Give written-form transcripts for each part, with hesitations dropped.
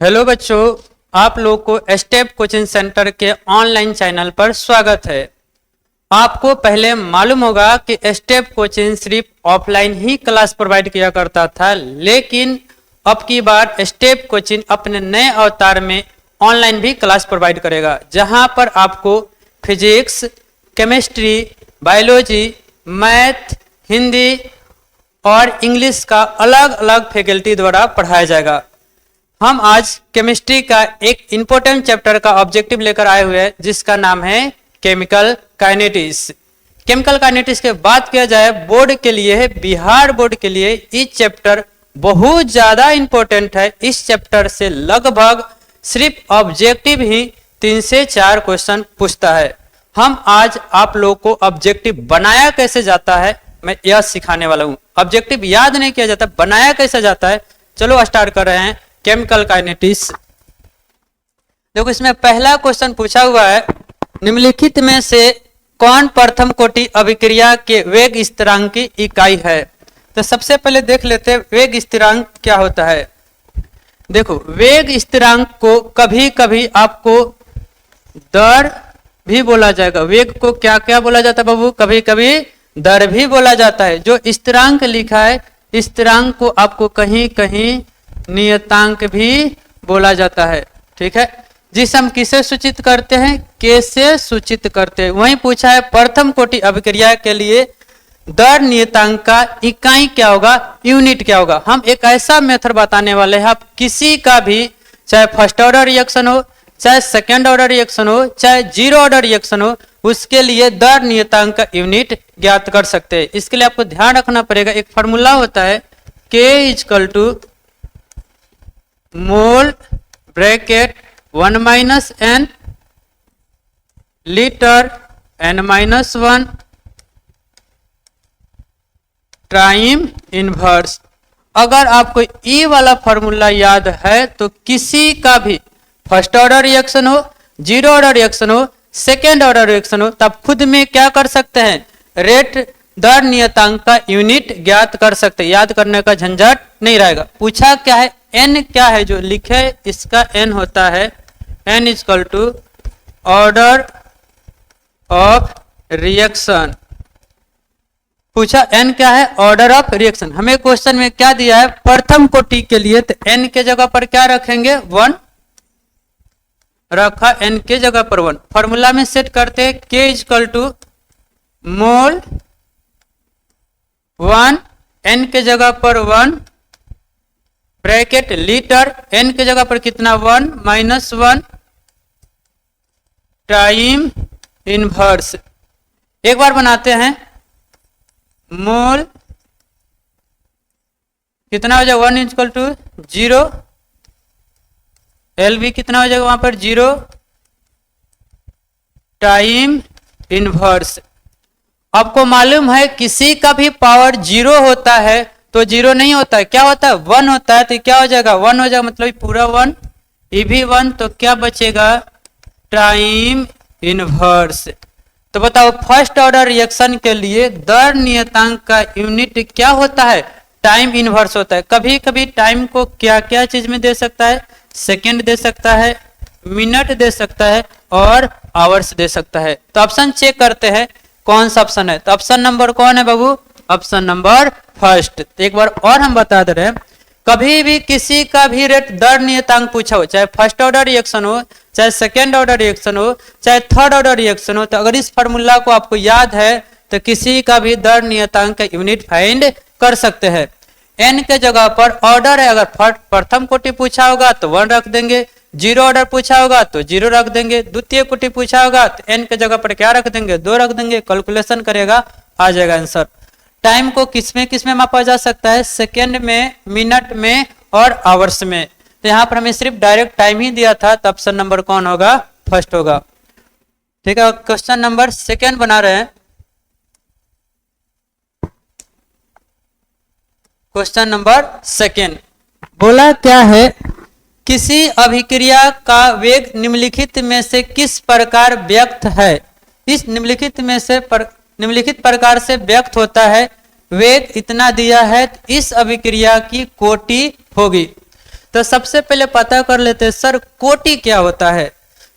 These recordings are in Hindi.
हेलो बच्चों, आप लोग को स्टेप कोचिंग सेंटर के ऑनलाइन चैनल पर स्वागत है। आपको पहले मालूम होगा कि स्टेप कोचिंग सिर्फ ऑफलाइन ही क्लास प्रोवाइड किया करता था, लेकिन अब की बार स्टेप कोचिंग अपने नए अवतार में ऑनलाइन भी क्लास प्रोवाइड करेगा, जहां पर आपको physics, chemistry, biology, math, Hindi और इंग्लिश का अलग अलग फैकल्टी द्वारा पढ़ाया जाएगा। हम आज केमिस्ट्री का एक इंपॉर्टेंट चैप्टर का ऑब्जेक्टिव लेकर आए हुए हैं, जिसका नाम है केमिकल काइनेटिक्स। केमिकल काइनेटिक्स के बात किया जाए बोर्ड के लिए, बिहार बोर्ड के लिए इस चैप्टर बहुत ज्यादा इंपॉर्टेंट है। इस चैप्टर से लगभग सिर्फ ऑब्जेक्टिव ही 3 से 4 क्वेश्चन पूछता है। हम आज आप लोग को ऑब्जेक्टिव बनाया कैसे जाता है मैं यह सिखाने वाला हूं। ऑब्जेक्टिव याद नहीं किया जाता, बनाया कैसे जाता है। चलो स्टार्ट कर रहे हैं केमिकल काइनेटिक्स। देखो, इसमें पहला क्वेश्चन पूछा हुआ है, निम्नलिखित में से कौन प्रथम कोटि अभिक्रिया के वेग स्थिरांक की इकाई है। तो सबसे पहले देख लेते हैं वेग स्थिरांक क्या होता है। देखो, वेग स्थिरांक को कभी कभी आपको दर भी बोला जाएगा। वेग को क्या क्या बोला जाता है बाबू? कभी कभी दर भी बोला जाता है। जो स्थिरांक लिखा है, स्थिरांक को आपको कहीं कहीं नियतांक भी बोला जाता है। ठीक है, जिस हम किसे सूचित करते हैं, के से सूचित करते हैं। वहीं पूछा है प्रथम कोटि अभिक्रिया के लिए दर नियतांक का इकाई क्या होगा, यूनिट क्या होगा। हम एक ऐसा मेथड बताने वाले हैं, आप किसी का भी, चाहे फर्स्ट ऑर्डर रिएक्शन हो, चाहे सेकेंड ऑर्डर रिएक्शन हो, चाहे जीरो ऑर्डर रिएक्शन हो, उसके लिए दर नियतांक का यूनिट ज्ञात कर सकते हैं। इसके लिए आपको ध्यान रखना पड़ेगा, एक फॉर्मूला होता है K equal to mole bracket 1 minus n litre n-1 time inverse. अगर आपको ई वाला फॉर्मूला याद है तो किसी का भी फर्स्ट ऑर्डर रिएक्शन हो, जीरो ऑर्डर रिएक्शन हो, सेकेंड ऑर्डर रिएक्शन हो, तब खुद में क्या कर सकते हैं, रेट दर नियतांक का यूनिट ज्ञात कर सकते हैं। याद करने का झंझट नहीं रहेगा। पूछा क्या है, n क्या है, जो लिखे इसका n होता है n equal to order of reaction. पूछा n क्या है, ऑर्डर ऑफ रिएक्शन। हमें क्वेश्चन में क्या दिया है, प्रथम कोटि के लिए, तो n के जगह पर क्या रखेंगे, 1 रखा, n के जगह पर 1। फॉर्मूला में सेट करते हैं K equal to mole 1, n के जगह पर 1 ब्रैकेट लीटर, n के जगह पर कितना, 1 माइनस 1 टाइम इनवर्स। एक बार बनाते हैं, मोल कितना हो जाएगा, 1 इक्वल टू 0, एल भी कितना हो जाएगा वहां पर 0 टाइम इनवर्स। आपको मालूम है किसी का भी पावर 0 होता है तो 0 नहीं होता है, क्या होता है, 1 होता है। तो क्या हो जाएगा, 1 हो जाएगा, मतलब पूरा 1, ये भी 1, तो क्या बचेगा, टाइम इनवर्स। तो बताओ, फर्स्ट ऑर्डर रिएक्शन के लिए दर नियतांक का यूनिट क्या होता है, टाइम इनवर्स होता है। कभी कभी टाइम को क्या क्या चीज में दे सकता है, सेकेंड दे सकता है, मिनट दे सकता है और आवर्स दे सकता है। तो ऑप्शन चेक करते हैं कौन सा ऑप्शन है। तो ऑप्शन नंबर कौन है बाबू, ऑप्शन नंबर फर्स्ट। एक बार और हम बता दे रहे हैं, कभी भी किसी का भी रेट दर नियतांक पूछा हो, चाहे फर्स्ट ऑर्डर रिएक्शन हो, चाहे सेकेंड ऑर्डर रिएक्शन हो, चाहे थर्ड ऑर्डर रिएक्शन हो, तो अगर इस फॉर्मूला को आपको याद है तो किसी का भी दर नियतांक का यूनिट फाइंड कर सकते हैं। n के जगह पर ऑर्डर है, अगर प्रथम कोटि पूछा होगा तो 1 रख देंगे, जीरो ऑर्डर पूछा होगा तो 0 रख देंगे, द्वितीय कोटि पूछा होगा तो n के जगह पर क्या रख देंगे, 2 रख देंगे। कैलकुलेशन करेगा, आ जाएगा आंसर। टाइम को किसमें मापा जा सकता है, सेकेंड में, मिनट में और आवर्स में। तो यहाँ पर हमें सिर्फ डायरेक्ट टाइम ही दिया था, तो ऑप्शन नंबर कौन होगा, फर्स्ट होगा। ठीक है, क्वेश्चन नंबर सेकेंड बना रहे हैं। क्वेश्चन नंबर सेकेंड बोला क्या है, किसी अभिक्रिया का वेग निम्नलिखित में से किस प्रकार व्यक्त है। इस निम्नलिखित प्रकार से व्यक्त होता है, वेग इतना दिया है, इस अभिक्रिया की कोटि होगी। तो सबसे पहले पता कर लेते हैं सर कोटि क्या होता है।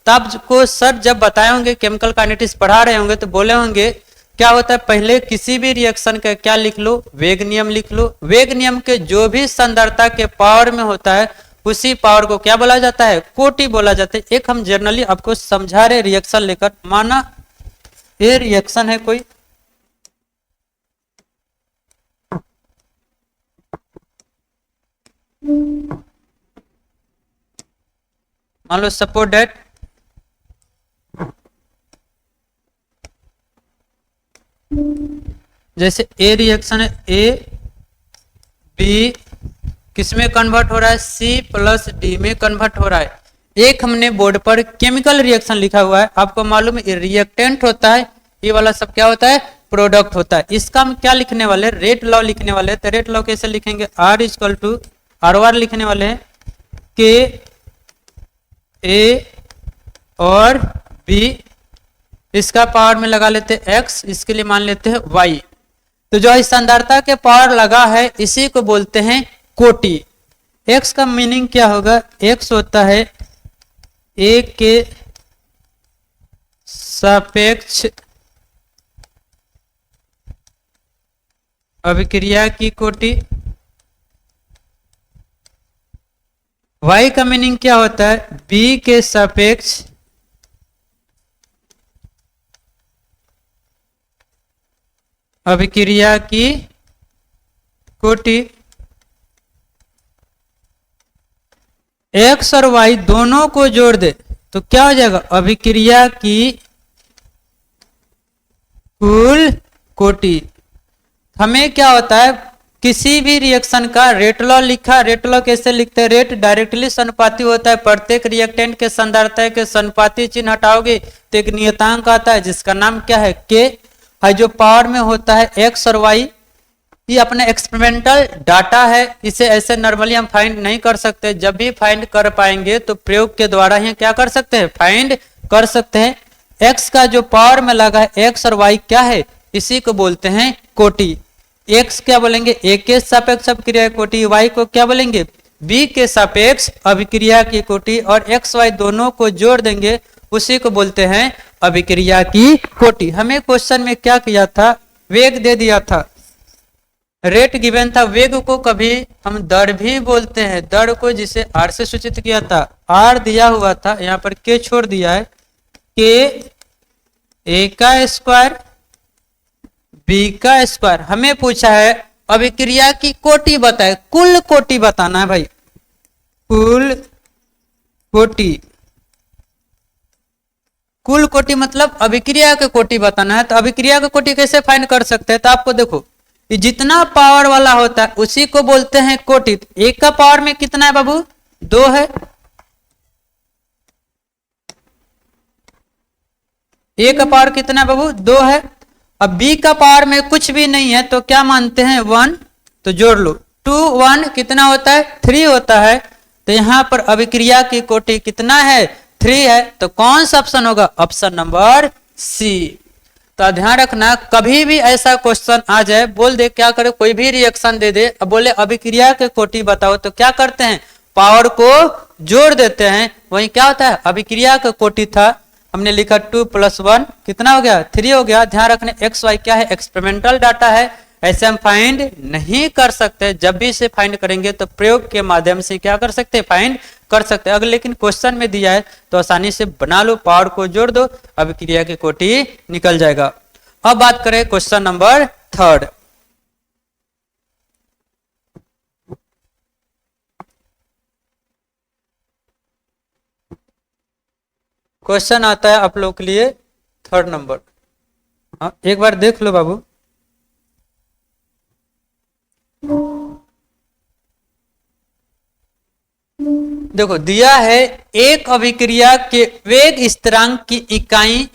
तो आपको सर जब बताए होंगे, केमिकल काइनेटिक्स पढ़ा रहे होंगे तो बोले होंगे क्या होता है, पहले किसी भी रिएक्शन का क्या लिख लो, वेग नियम लिख लो। वेग नियम के जो भी सांद्रता के पावर में होता है उसी पावर को क्या बोला जाता है, कोटि बोला जाता है। एक हम जनरली आपको समझा रहे रिएक्शन लेकर, माना ये रिएक्शन है कोई, मान लो सपोज डेट जैसे ए रिएक्शन है, ए बी किस में कन्वर्ट हो रहा है, सी प्लस डी में कन्वर्ट हो रहा है। एक हमने बोर्ड पर केमिकल रिएक्शन लिखा हुआ है, आपको मालूम है रिएक्टेंट होता है, ये वाला सब क्या होता है, प्रोडक्ट होता है। इसका हम क्या लिखने वाले, रेट लॉ लिखने वाले हैं। तो रेट लॉ कैसे लिखेंगे, R equal to R R लिखने वाले हैं, के ए और बी, इसका पावर में लगा लेते हैं एक्स, इसके लिए मान लेते हैं वाई। तो जो इस सांद्रता के पावर लगा है इसी को बोलते हैं कोटि। एक्स का मीनिंग क्या होगा, एक्स होता है ए के सापेक्ष अभिक्रिया की कोटि। वाई का मीनिंग क्या होता है, बी के सापेक्ष अभिक्रिया की कोटि। एक्स और वाई दोनों को जोड़ दे तो क्या हो जाएगा, अभिक्रिया की कुल कोटि। हमें क्या होता है, किसी भी रिएक्शन का रेट लॉ लिखा, रेट लॉ कैसे लिखते हैं, रेट डायरेक्टली समानुपाती होता है, प्रत्येक रिएक्टेंट के सांद्रता के समानुपाती चिन्ह हटाओगे तो एक नियतांक आता है जिसका नाम क्या है, के है, जो पावर में होता है एक्स और वाई। ये अपना एक्सपेरिमेंटल डाटा है, इसे ऐसे नॉर्मली हम फाइंड नहीं कर सकते, जब भी फाइंड कर पाएंगे तो प्रयोग के द्वारा ही क्या कर सकते हैं, फाइंड कर सकते हैं। एक्स का जो पावर में लगा है, एक्स और वाई क्या है, इसी को बोलते हैं कोटि। एक्स क्या बोलेंगे, ए के सापेक्ष अभिक्रिया की कोटि, वाई को क्या बोलेंगे, बी के सापेक्ष अभिक्रिया की कोटि, और एक्स वाई दोनों को जोड़ देंगे उसी को बोलते हैं अभिक्रिया की कोटि। हमें क्वेश्चन में क्या किया था, वेग दे दिया था, रेट गिवन था, वेग को कभी हम दर भी बोलते हैं, दर को जिसे आर से सूचित किया था, आर दिया हुआ था, यहाँ पर के छोड़ दिया है, के ए का स्क्वायर बी का स्क्वायर। हमें पूछा है अभिक्रिया की कोटि बताए, कुल कोटि बताना है भाई, कुल कोटि। कुल कोटि मतलब अभिक्रिया के कोटि बताना है। तो अभिक्रिया के कोटि कैसे फाइंड कर सकते हैं, तो आपको देखो ये जितना पावर वाला होता है उसी को बोलते हैं कोटि। एक का पावर में कितना है बाबू, 2 है, ए का पावर कितना है बाबू, 2 है। अब बी का पावर में कुछ भी नहीं है तो क्या मानते हैं, 1, तो जोड़ लो, 2 1 कितना होता है, 3 होता है। तो यहां पर अभिक्रिया की कोटि कितना है, 3 है। तो कौन सा ऑप्शन होगा, ऑप्शन नंबर सी। तो ध्यान रखना, कभी भी ऐसा क्वेश्चन आ जाए, बोल दे क्या करे, कोई भी रिएक्शन दे दे, अब बोले अभिक्रिया के कोटि बताओ, तो क्या करते हैं, पावर को जोड़ देते हैं। वही क्या होता है, अभिक्रिया का कोटि था, हमने लिखा 2 + 1 कितना हो गया, 3 हो गया। ध्यान रखने एक्स वाई क्या है, एक्सपेरिमेंटल डाटा है, ऐसे हम फाइंड नहीं कर सकते। जब भी इसे फाइंड करेंगे तो प्रयोग के माध्यम से क्या कर सकते हैं, फाइंड कर सकते हैं। अगर लेकिन क्वेश्चन में दिया है तो आसानी से बना लो, पावर को जोड़ दो, अभिक्रिया की कोटि निकल जाएगा। अब बात करें क्वेश्चन नंबर 3। क्वेश्चन आता है आप लोग के लिए 3rd नंबर। एक बार देख लो बाबू, देखो दिया है एक अभिक्रिया के वेग स्थिरांक की इकाई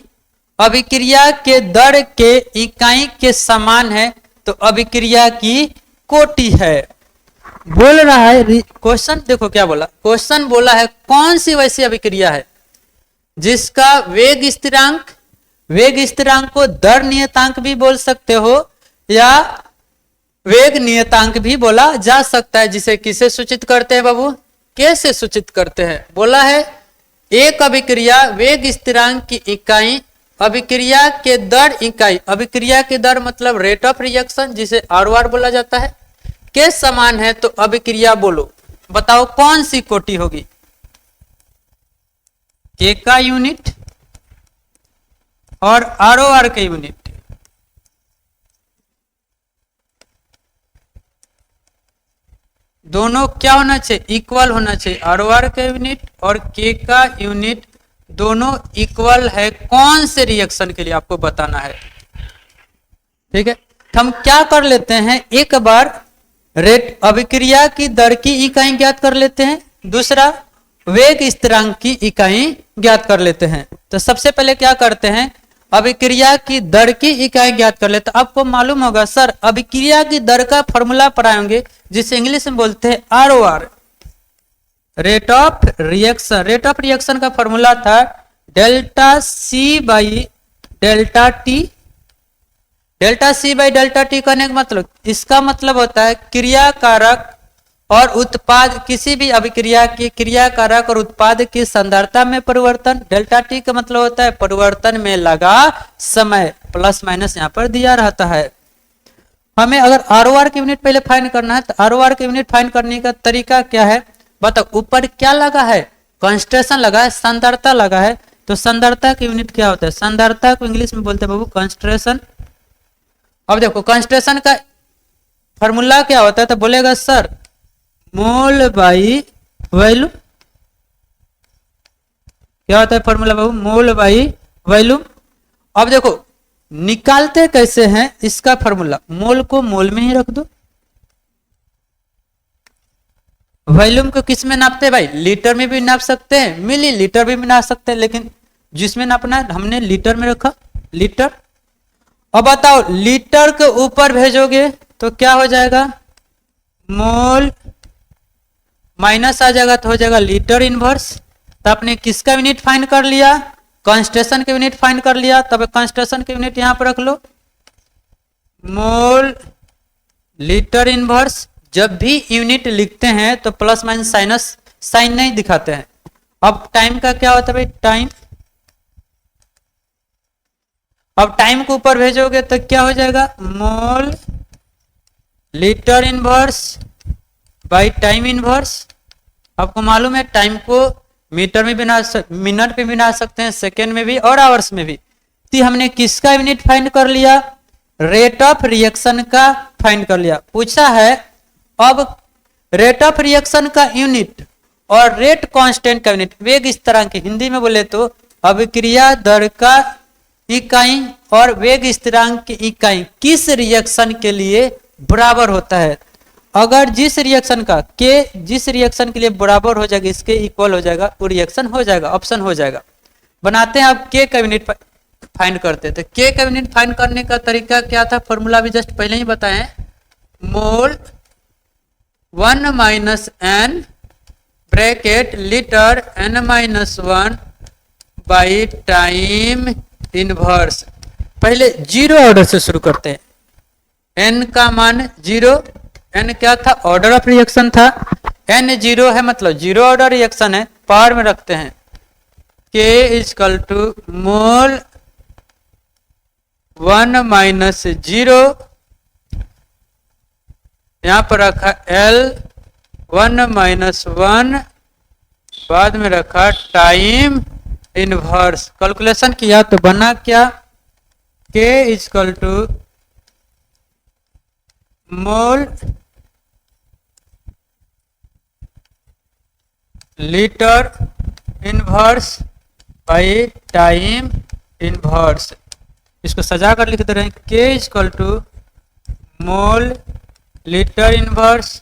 अभिक्रिया के दर के इकाई के समान है तो अभिक्रिया की कोटि है। बोल रहा है क्वेश्चन, देखो क्या बोला, क्वेश्चन बोला है कौन सी वैसी अभिक्रिया है जिसका वेग स्थिरांक को दर नियतांक भी बोल सकते हो या वेग नियतांक भी बोला जा सकता है, जिसे किसे सूचित करते हैं बाबू, कैसे सूचित करते हैं? बोला है एक अभिक्रिया वेग स्थिरांक की इकाई अभिक्रिया के दर इकाई, अभिक्रिया के दर मतलब रेट ऑफ रिएक्शन जिसे आर बोला जाता है, के समान है तो अभिक्रिया बोलो। बताओ कौन सी कोटि होगी? के का यूनिट और आर के यूनिट। दोनों क्या होना चाहिए? इक्वल होना चाहिए। आर का यूनिट और के का यूनिट दोनों इक्वल है। कौन से रिएक्शन के लिए आपको बताना है, ठीक है। तो हम क्या कर लेते हैं, एक बार रेट अभिक्रिया की दर की इकाई ज्ञात कर लेते हैं, दूसरा वेग स्थिरांक की इकाई ज्ञात कर लेते हैं। तो सबसे पहले क्या करते हैं, अभिक्रिया की दर की इकाई ज्ञात कर लेते हैं। आपको मालूम होगा सर अभिक्रिया की दर का फॉर्मूला पढ़ाएंगे जिसे इंग्लिश में बोलते हैं R, rate of reaction. Rate of reaction का फॉर्मूला था delta C by delta T. Delta C by delta T करने का मतलब, इसका मतलब होता है क्रियाकारक और उत्पाद, किसी भी अभिक्रिया की क्रियाकारक और उत्पाद की सांद्रता में परिवर्तन। डेल्टा टी का मतलब होता है परिवर्तन में लगा समय, प्लस माइनस यहाँ पर दिया रहता है। हमें अगर आर की यूनिट पहले फाइंड करना है तो आर की यूनिट फाइंड करने का तरीका क्या है बताओ। ऊपर क्या लगा है, कंसंट्रेशन लगा है, सांद्रता लगा है। तो सांद्रता की यूनिट क्या होता है, सांद्रता को इंग्लिश में बोलते हैं बाबू कंसंट्रेशन। अब देखो कंसंट्रेशन का फॉर्मूला क्या होता है, तो बोलेगा सर मोल बाई वॉल्यूम। क्या होता है formula Babu, mole by volume. अब देखो निकालते कैसे हैं इसका फॉर्मूला, मोल को मोल में ही रख दो, वॉल्यूम को किस में नापते हैं भाई, लीटर में भी नाप सकते हैं, मिली लीटर भी नाप सकते हैं, लेकिन जिसमें नापना है हमने लीटर में रखा, लीटर। अब बताओ लीटर के ऊपर भेजोगे तो क्या हो जाएगा, मोल माइनस आ जाएगा तो हो जाएगा लीटर इनवर्स। तो आपने किसका यूनिट फाइंड कर लिया, कंसंट्रेशन के यूनिट फाइंड कर लिया। तब कंसंट्रेशन के यूनिट यहां पर रख लो, मोल लीटर इनवर्स। जब भी यूनिट लिखते हैं तो प्लस माइनस साइनस साइन नहीं दिखाते हैं। अब टाइम का क्या होता है भाई, टाइम। अब टाइम को ऊपर भेजोगे तो क्या हो जाएगा, मोल litre inverse by time inverse. आपको मालूम है टाइम को मीटर में भी ना, मिनट में भी ना सकते हैं, सेकेंड में भी और आवर्स में भी। तो हमने किसका यूनिट फाइंड कर लिया, रेट ऑफ रिएक्शन का फाइंड कर लिया। पूछा है अब रेट ऑफ रिएक्शन का यूनिट और रेट कांस्टेंट का यूनिट, वेग स्थिरांक, हिंदी में बोले तो अभिक्रिया दर का इकाई और वेग स्थिरांक की इकाई किस रिएक्शन के लिए बराबर होता है। अगर जिस रिएक्शन का के जिस रिएक्शन के लिए बराबर हो जाएगा, इसके इक्वल हो जाएगा, वो रिएक्शन हो जाएगा, ऑप्शन हो जाएगा। बनाते हैं अब के का यूनिट फाइंड करते थे। के का यूनिट फाइंड करने का तरीका क्या था, फॉर्मूला भी जस्ट पहले ही बताएं, mole 1 minus N bracket litre n-1 by time inverse. पहले जीरो ऑर्डर से शुरू करते हैं, n का मान जीरो, n क्या था, ऑर्डर ऑफ रिएक्शन था, n जीरो है मतलब जीरो ऑर्डर रिएक्शन है, पावर में रखते हैं k equal to mole 1 minus zero, यहां पर रखा L 1 माइनस 1, बाद में रखा टाइम इनवर्स। कैलकुलेशन किया तो बना क्या, K equal to mole litre inverse by time inverse. इसको सजा कर लिख दे रहे हैं, K equal to mole litre inverse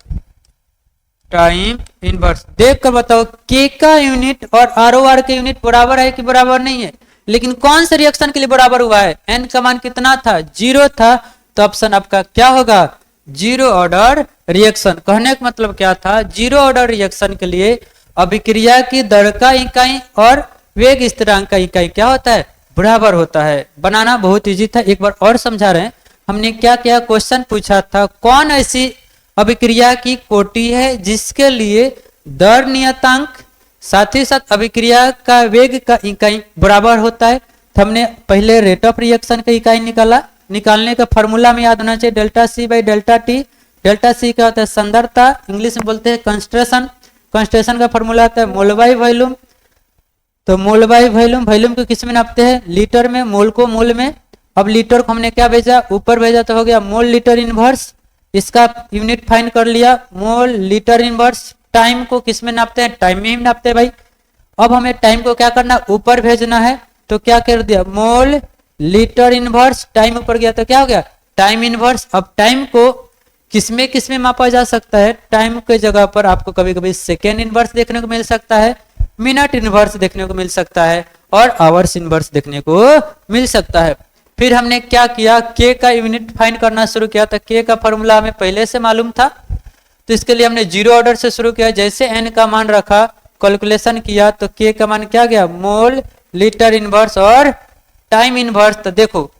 time inverse. देख कर बताओ के का यूनिट और आर के यूनिट बराबर है कि बराबर नहीं है। लेकिन कौन से रिएक्शन के लिए बराबर हुआ है, एन का मान कितना था, जीरो था। तो ऑप्शन आपका क्या होगा, जीरो ऑर्डर रिएक्शन। कहने का मतलब क्या था, जीरो ऑर्डर रिएक्शन के लिए अभिक्रिया की दर का इकाई और वेग स्थिरांक का इकाई क्या होता है, बराबर होता है। बनाना बहुत इजी था, एक बार और समझा रहे हैं। हमने क्या क्या क्वेश्चन पूछा था, कौन ऐसी अभिक्रिया की कोटि है जिसके लिए दर नियतांक साथ ही साथ अभिक्रिया का वेग का इकाई बराबर होता है। तो हमने पहले रेट ऑफ रिएक्शन का इकाई निकाला, निकालने का फॉर्मूला में याद होना चाहिए delta C by delta T. Delta C क्या होता है सांद्रता, इंग्लिश में बोलते हैं कंसंट्रेशन, कंसंट्रेशन का फॉर्मूला आता है मोल बाई वॉल्यूम। तो मोल बाई वॉल्यूम, वॉल्यूम को किस में नापते हैं लीटर में, मोल को मोल में। अब लीटर को हमने क्या भेजा ऊपर भेजा तो हो गया मोल लीटर इनवर्स, इसका यूनिट फाइंड कर लिया मोल लीटर इनवर्स। टाइम को किस में नापते हैं टाइम में ही नापते हैं भाई। अब हमें टाइम को क्या करना ऊपर भेजना है, तो क्या कर दिया मोल लीटर इनवर्स, टाइम ऊपर गया तो क्या हो गया टाइम इनवर्स। अब टाइम को किसमें मापा जा सकता है, टाइम के जगह पर आपको कभी कभी सेकेंड इनवर्स देखने को मिल सकता है, मिनट इनवर्स देखने को मिल सकता है और आवर्स इनवर्स देखने को मिल सकता है। फिर हमने क्या किया के का यूनिट फाइंड करना शुरू किया। तो के का फॉर्मूला हमें पहले से मालूम था, तो इसके लिए हमने जीरो ऑर्डर से शुरू किया। जैसे एन का मान रखा, कैलकुलेशन किया, तो के का मान क्या गया मोल लीटर इनवर्स और टाइम इनवर्स। तो देखो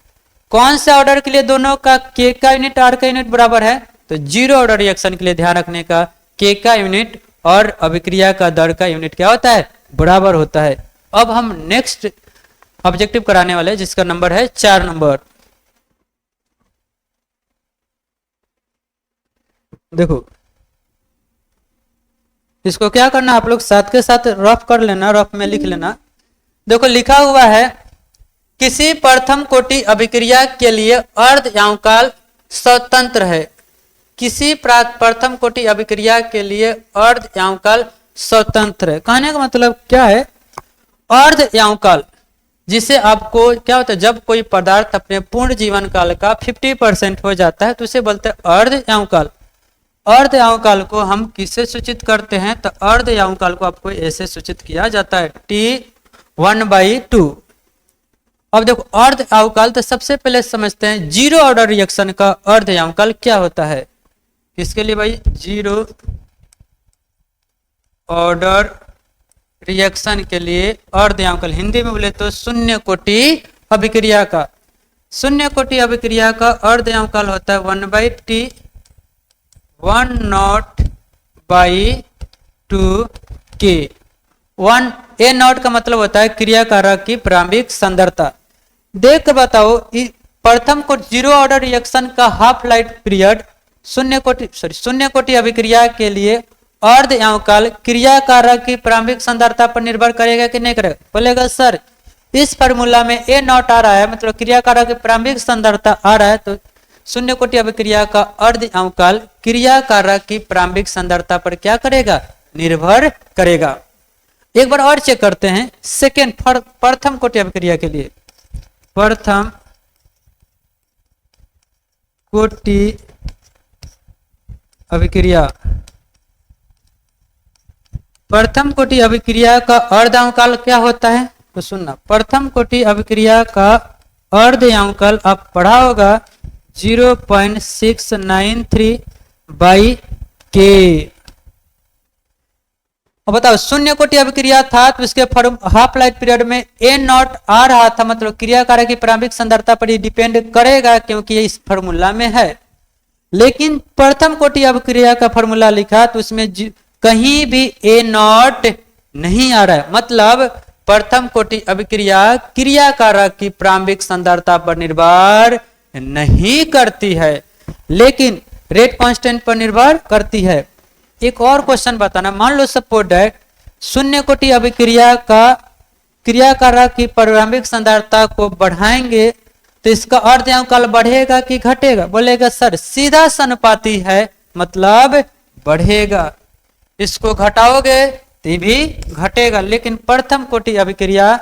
कौन सा ऑर्डर के लिए दोनों का के का यूनिट आर का यूनिट बराबर है, तो जीरो ऑर्डर रिएक्शन के लिए ध्यान रखने का के का यूनिट और अभिक्रिया का दर का यूनिट क्या होता है बराबर होता है। अब हम नेक्स्ट ऑब्जेक्टिव कराने वाले जिसका नंबर है 4 नंबर। देखो इसको क्या करना आप लोग साथ के साथ रफ कर लेना, रफ में लिख लेना। देखो लिखा हुआ है किसी प्रथम कोटि अभिक्रिया के लिए अर्ध यावकाल स्वतंत्र है। किसी प्रथम कोटि अभिक्रिया के लिए अर्ध यावकाल स्वतंत्र है। कहने का मतलब क्या है, अर्ध यावकाल जिसे आपको क्या होता है जब कोई पदार्थ अपने पूर्ण जीवन काल का 50% हो जाता है तो उसे बोलते हैं अर्ध यावकाल। अर्ध यावकाल को हम किससे सूचित करते हैं, तो अर्ध यावकाल को आपको ऐसे सूचित किया जाता है T1/2। अब देखो अर्ध यावकाल, तो सबसे पहले समझते हैं जीरो ऑर्डर रिएक्शन का अर्ध यावकाल क्या होता है। किसके लिए भाई, जीरो ऑर्डर रिएक्शन के लिए अर्ध यावकाल, हिंदी में बोले तो शून्य कोटि अभिक्रिया का, शून्य कोटि अभिक्रिया का अर्ध यावकाल होता है 1/T 1/2K। 1 A नॉट का मतलब होता है क्रिया कारक की प्रारंभिक सांद्रता। देख कर बताओ प्रथम को जीरो ऑर्डर रिएक्शन का हाफ लाइफ पीरियड शून्य कोटि अभिक्रिया के लिए अर्ध यावकाल क्रिया कारक की प्रारंभिक सांद्रता पर निर्भर करेगा कि नहीं करेगा। बोलेगा सर इस फार्मूला में A नॉट आ रहा है, मतलब क्रिया कारक की प्रारंभिक सांद्रता आ रहा है, तो शून्य कोटि अभिक्रिया का अर्ध यावकाल क्रिया कारक की प्रारंभिक सांद्रता पर क्या करेगा, निर्भर करेगा। एक बार और चेक करते हैं सेकेंड प्रथम कोटि अभिक्रिया के लिए। प्रथम कोटि अभिक्रिया, प्रथम कोटि अभिक्रिया का अर्ध यावकाल क्या होता है, तो सुनना प्रथम कोटि अभिक्रिया का अर्ध यावकाल आप पढ़ा होगा 0.693/K। अब बताओ शून्य कोटि अभिक्रिया था तो उसके हाफ लाइफ पीरियड में A नॉट आ रहा था, मतलब क्रिया कारक की प्रारंभिक सांद्रता पर ही डिपेंड करेगा क्योंकि ये इस फार्मूला में है। लेकिन प्रथम कोटि अभिक्रिया का फार्मूला लिखा तो उसमें कहीं भी A नॉट नहीं आ रहा है, मतलब प्रथम कोटि अभिक्रिया क्रिया कारक की प्रारंभिक सांद्रता पर निर्भर नहीं करती है, लेकिन रेट कांस्टेंट पर निर्भर करती है। एक और क्वेश्चन बताना, मान लो सपोज दैट शून्य कोटि अभिक्रिया का क्रिया कारक की प्रारंभिक सांद्रता को बढ़ाएंगे तो इसका अर्ध यावकाल बढ़ेगा कि घटेगा। बोलेगा सर सीधा समानुपाती है, मतलब बढ़ेगा, इसको घटाओगे तो भी घटेगा। लेकिन प्रथम कोटि अभिक्रिया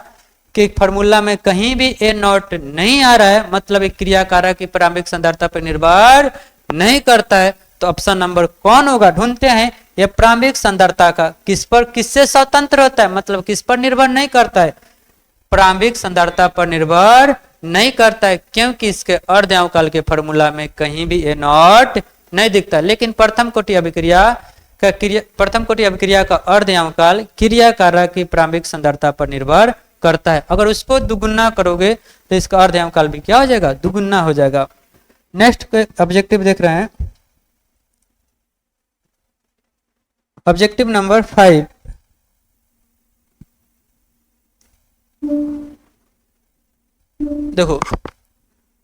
के फार्मूला में कहीं भी A नॉट नहीं आ रहा है, मतलब एक क्रिया कारक की प्रारंभिक सांद्रता पर निर्भर नहीं करता है। तो ऑप्शन नंबर कौन होगा, ढूंढते हैं। यह प्रारंभिक सांद्रता का किस पर, किससे स्वतंत्र होता है, मतलब किस पर निर्भर नहीं करता है, प्रारंभिक सांद्रता पर निर्भर नहीं करता है, क्योंकि इसके अर्ध यावकाल के फार्मूला में कहीं भी A नॉट नहीं दिखता। लेकिन प्रथम कोटि अभिक्रिया का अर्ध यावकाल क्रिया कारक की प्रारंभिक सांद्रता पर निर्भर करता है। अगर उसको दुगुना करोगे तो इसका अर्ध यावकाल भी क्या हो जाएगा, दुगुना हो जाएगा। नेक्स्ट ऑब्जेक्टिव देख रहे हैं, ऑब्जेक्टिव नंबर 5, देखो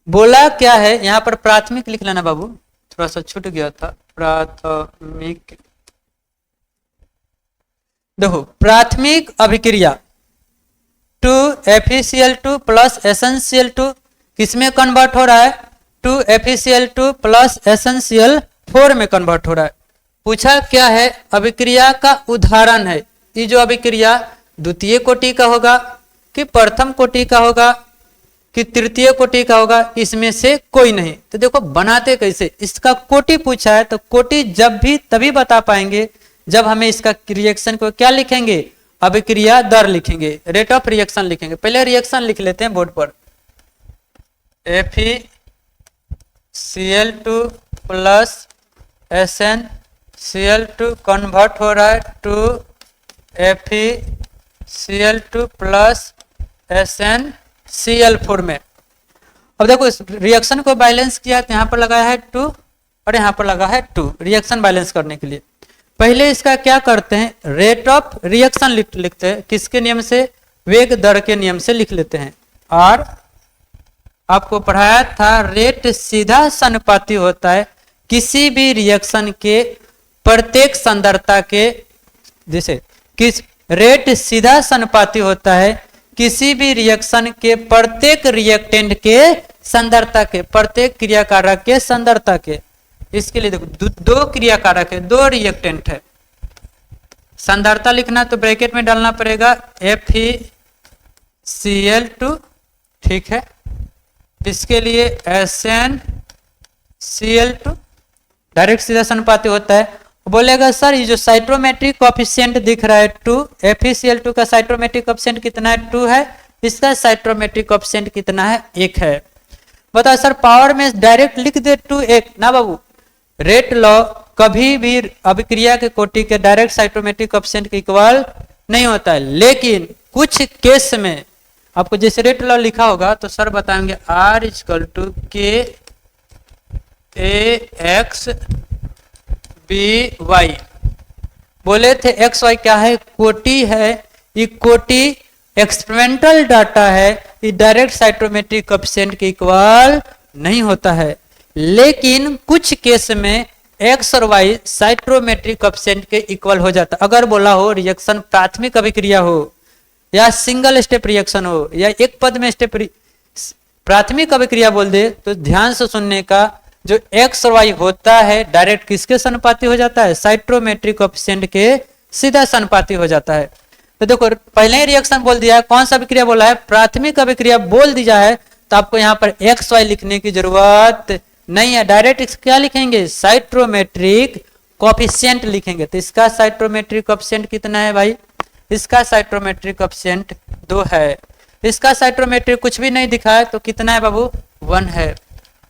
बोला क्या है, यहाँ पर प्राथमिक लिख लेना बाबू, थोड़ा सा छूट गया था। प्राथमिक, देखो प्राथमिक अभिक्रिया 2 FeCl2 प्लस SnCl2 किसमें कन्वर्ट हो रहा है? 2 FeCl2 प्लस SnCl4 में कन्वर्ट हो रहा है। पूछा क्या है? अभिक्रिया का उदाहरण है। ये जो अभिक्रिया द्वितीय कोटि का होगा कि प्रथम कोटि का होगा कि तृतीय कोटि का होगा, इसमें से कोई नहीं। तो देखो बनाते कैसे, इसका कोटि पूछा है तो कोटि जब भी तभी बता पाएंगे जब हमें इसका रिएक्शन को क्या लिखेंगे? अभिक्रिया दर लिखेंगे, रेट ऑफ रिएक्शन लिखेंगे। पहले रिएक्शन लिख लेते हैं बोर्ड पर। FeCl2 प्लस SnCl2 कन्वर्ट हो रहा है टू FeCl2 प्लस SnCl4 में। अब देखो इस रिएक्शन को बैलेंस किया तो यहाँ पर लगाया है 2 और यहाँ पर लगा है 2, रिएक्शन बैलेंस करने के लिए। पहले इसका क्या करते हैं? रेट ऑफ रिएक्शन लिखते हैं। किसके नियम से? वेग दर के नियम से लिख लेते हैं। और आपको पढ़ाया था रेट सीधा समानुपाती होता है किसी भी रिएक्शन के प्रत्येक सांद्रता के, जैसे किस रेट सीधा समानुपाती होता है किसी भी रिएक्शन के प्रत्येक रिएक्टेंट के सांद्रता के, प्रत्येक क्रियाकारक के सांद्रता के। इसके लिए देखो दो क्रियाकारक है, 2 रिएक्टेंट है। सांद्रता लिखना तो ब्रैकेट में डालना पड़ेगा FeCl2, ठीक है। इसके लिए SnCl2 डायरेक्ट सीधा समानुपाती होता है। बोलेगा सर ये जो साइट्रोमेट्रिक कोएफिशिएंट दिख रहा है 2, FeCl2 का साइट्रोमेट्रिक कोएफिशिएंट कितना है? 2 है। इसका साइट्रोमेट्रिक कोएफिशिएंट कितना है? 1 है। बताओ सर पावर में डायरेक्ट लिख दे 2 1 ना बाबू। रेट लॉ कभी भी अभिक्रिया के कोटि के डायरेक्ट साइट्रोमेट्रिक कोएफिशिएंट के इक्वल नहीं होता है, लेकिन कुछ केस में आपको जैसे रेट लॉ लिखा होगा तो सर बताएंगे R = KAX BY। बोले थे XY क्या है? कोटि है। ये कोटि एक्सपेरिमेंटल डाटा है, ये डायरेक्ट साइट्रोमेट्रिक कोएफिशिएंट के इक्वल नहीं होता है, लेकिन कुछ केस में X और Y साइट्रोमेट्रिक कोएफिशिएंट के इक्वल हो जाता। अगर बोला हो रिएक्शन प्राथमिक अभिक्रिया हो या सिंगल स्टेप रिएक्शन हो या एक पद में स्टेप प्राथमिक अभिक्रिया बोल दे तो ध्यान से सुनने का, जो X और Y होता है डायरेक्ट किसके समानुपाती हो जाता है? साइट्रोमेट्रिक कोएफिशिएंट के सीधा समानुपाती हो जाता है। तो देखो पहले ही रिएक्शन बोल दिया है, कौन सा अभिक्रिया बोला है? प्राथमिक अभिक्रिया बोल दिया है, तो आपको यहाँ पर XY लिखने की जरूरत नहीं है। डायरेक्ट क्या लिखेंगे? साइट्रोमेट्रिक कोएफिशिएंट लिखेंगे। तो इसका साइट्रोमेट्रिक कोएफिशिएंट कितना है भाई? इसका साइट्रोमेट्रिक कोएफिशिएंट 2 है। इसका साइट्रोमेट्रिक कुछ भी नहीं दिखा है तो कितना है बाबू? 1 है।